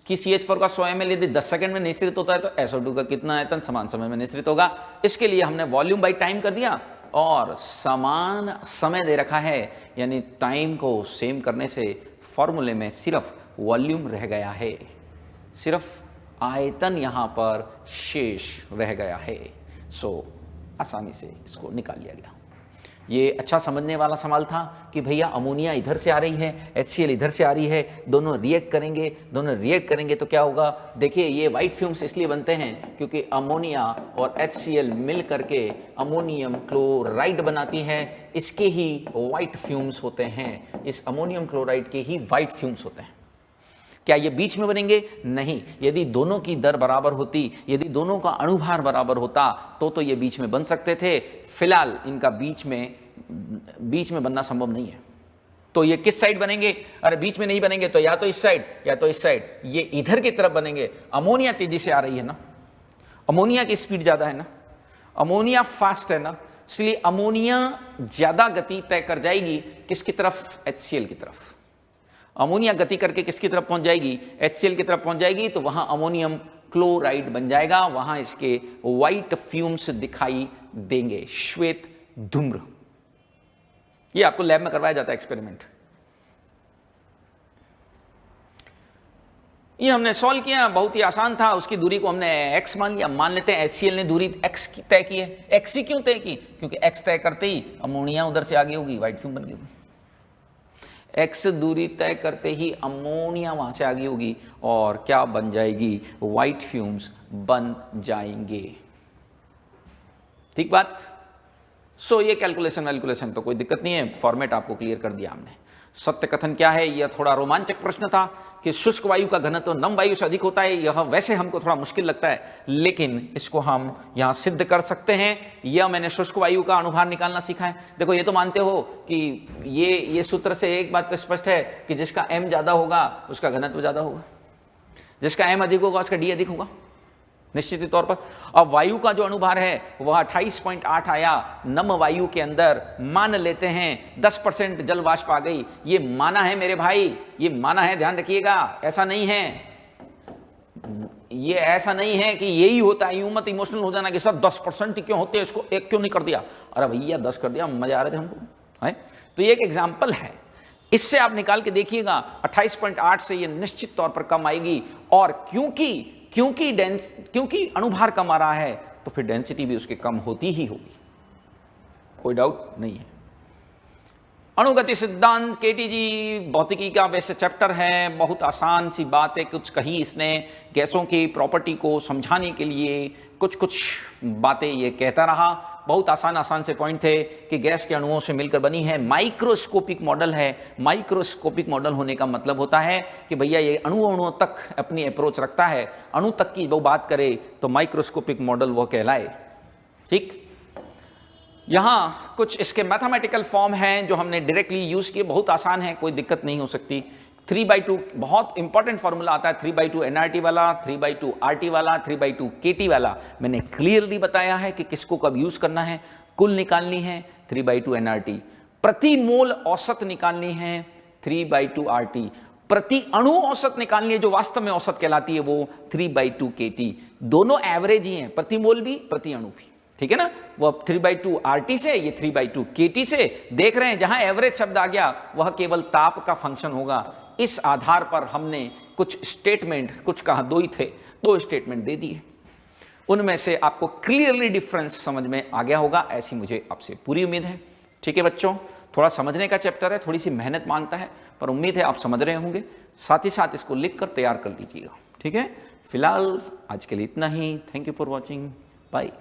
कि CH4 का 100 ml यदि 10 सेकंड में निःसृत होता है तो SO2 का कितना आयतन समान समय में निःसृत होगा। इसके लिए हमने वॉल्यूम बाई टाइम कर दिया और समान समय दे रखा है, यानी टाइम को सेम करने से फॉर्मूले में सिर्फ वॉल्यूम रह गया है, सिर्फ आयतन यहां पर शेष रह गया है। सो आसानी से इसको निकाल लिया गया। ये अच्छा समझने वाला सवाल था कि भैया अमोनिया इधर से आ रही है, HCl इधर से आ रही है, दोनों रिएक्ट करेंगे तो क्या होगा। देखिए, ये वाइट फ्यूम्स इसलिए बनते हैं क्योंकि अमोनिया और HCl मिल करके अमोनियम क्लोराइड बनाती है। इसके ही वाइट फ्यूम्स होते हैं, इस अमोनियम क्लोराइड के ही वाइट फ्यूम्स होते हैं। क्या ये बीच में बनेंगे? नहीं। यदि दोनों की दर बराबर होती, यदि दोनों का अणुभार बराबर होता तो ये बीच में बन सकते थे। फिलहाल इनका बीच में बनना संभव नहीं है। तो ये किस साइड बनेंगे? अरे बीच में नहीं बनेंगे तो या तो इस साइड या तो इस साइड, ये इधर की तरफ बनेंगे। अमोनिया तेजी से आ रही है ना, अमोनिया की स्पीड ज्यादा है ना, अमोनिया फास्ट है ना, इसलिए अमोनिया ज्यादा गति तय कर जाएगी किसकी तरफ? HCl की तरफ। अमोनिया गति करके किसकी तरफ पहुंच जाएगी? HCl की तरफ पहुंच जाएगी, तो वहां अमोनियम क्लोराइड बन जाएगा, वहां इसके व्हाइट फ्यूम्स दिखाई देंगे, श्वेत धूम्र। ये आपको लैब में करवाया जाता है एक्सपेरिमेंट। ये हमने सॉल्व किया, बहुत ही आसान था। उसकी दूरी को हमने x मान लिया। मान लेते हैं HCl ने दूरी x की तय की है। x ही क्यों तय की? क्योंकि x तय करते ही अमोनिया उधर से आगे होगी, व्हाइट फ्यूम बन गई। x दूरी तय करते ही अमोनिया वहां से आगे होगी और क्या बन जाएगी? व्हाइट फ्यूम्स बन जाएंगे। ठीक बात। सो ये कैलकुलेशन तो कोई दिक्कत नहीं है, फॉर्मेट आपको क्लियर कर दिया हमने। सत्य कथन क्या है? यह थोड़ा रोमांचक प्रश्न था कि शुष्क वायु का घनत्व नम वायु से अधिक होता है। यह वैसे हमको थोड़ा मुश्किल लगता है, लेकिन इसको हम यहां सिद्ध कर सकते हैं। यह मैंने शुष्क वायु का अणुभार निकालना सीखा है। देखो, ये तो मानते हो कि ये सूत्र से एक बात तो स्पष्ट है कि जिसका m ज्यादा होगा उसका घनत्व ज्यादा होगा, जिसका m अधिक होगा उसका d अधिक होगा, निश्चित तौर पर। अब वायु का जो अणुभार है वह 28.8 आया। नम वायु के अंदर मान लेते हैं 10% जल वाष्प आ गई। ये माना है मेरे भाई, ये माना है, ध्यान रखिएगा। ऐसा नहीं है, ये ऐसा नहीं है कि यही होता है। यूं मत इमोशनल हो जाना कि सर 10% क्यों होते हैं, इसको 1 क्यों नहीं कर दिया। अरे भैया 10 कर दिया, मजा आ रहे थे हमको, है। तो ये एक एग्जाम्पल है इससे आप निकाल के देखिएगा 28.8 से ये निश्चित तौर पर कम आएगी। और क्योंकि अणुभार कम आ रहा है तो फिर डेंसिटी भी उसके कम होती ही होगी, कोई डाउट नहीं है। अणुगति सिद्धांत केटी जी भौतिकी का वैसे चैप्टर है, बहुत आसान सी बात है, कुछ कही इसने गैसों की प्रॉपर्टी को समझाने के लिए, कुछ बातें ये कहता रहा। बहुत आसान से पॉइंट थे कि गैस के अणुओं से मिलकर बनी है, माइक्रोस्कोपिक मॉडल है। माइक्रोस्कोपिक मॉडल होने का मतलब होता है कि भैया ये अणुओं तक अपनी अप्रोच रखता है, अणु तक की वो बात करे तो माइक्रोस्कोपिक मॉडल वो कहलाए। ठीक, यहां कुछ इसके मैथमेटिकल फॉर्म हैं जो हमने डायरेक्टली यूज किए, बहुत आसान है, कोई दिक्कत नहीं हो सकती। 3/2 बहुत इंपॉर्टेंट फॉर्मूला आता है, 3/2 nRT वाला, 3/2 RT वाला, 3/2 KT वाला। मैंने क्लियरली बताया है कि किसको कब यूज करना है। कुल निकालनी है 3/2 nRT, प्रति मोल औसत निकालनी है 3/2 RT, प्रति अणु औसत निकालनी है जो वास्तव में औसत कहलाती है वो 3/2 KT। दोनों एवरेज ही हैं, प्रति मोल भी प्रति अणु भी, ठीक है ना। वो 3/2 RT से, ये 3/2 KT से। देख रहे हैं जहां एवरेज शब्द आ गया वह केवल ताप का फंक्शन होगा। इस आधार पर हमने कुछ स्टेटमेंट, कुछ कहा दो ही थे, 2 स्टेटमेंट दे दिए, उनमें से आपको क्लियरली डिफरेंस समझ में आ गया होगा, ऐसी मुझे आपसे पूरी उम्मीद है। ठीक है बच्चों, थोड़ा समझने का चैप्टर है, थोड़ी सी मेहनत मांगता है, पर उम्मीद है आप समझ रहे होंगे। साथ ही साथ इसको लिख कर तैयार कर लीजिएगा, ठीक है। फिलहाल आज के लिए इतना ही। Thank you for watching, bye.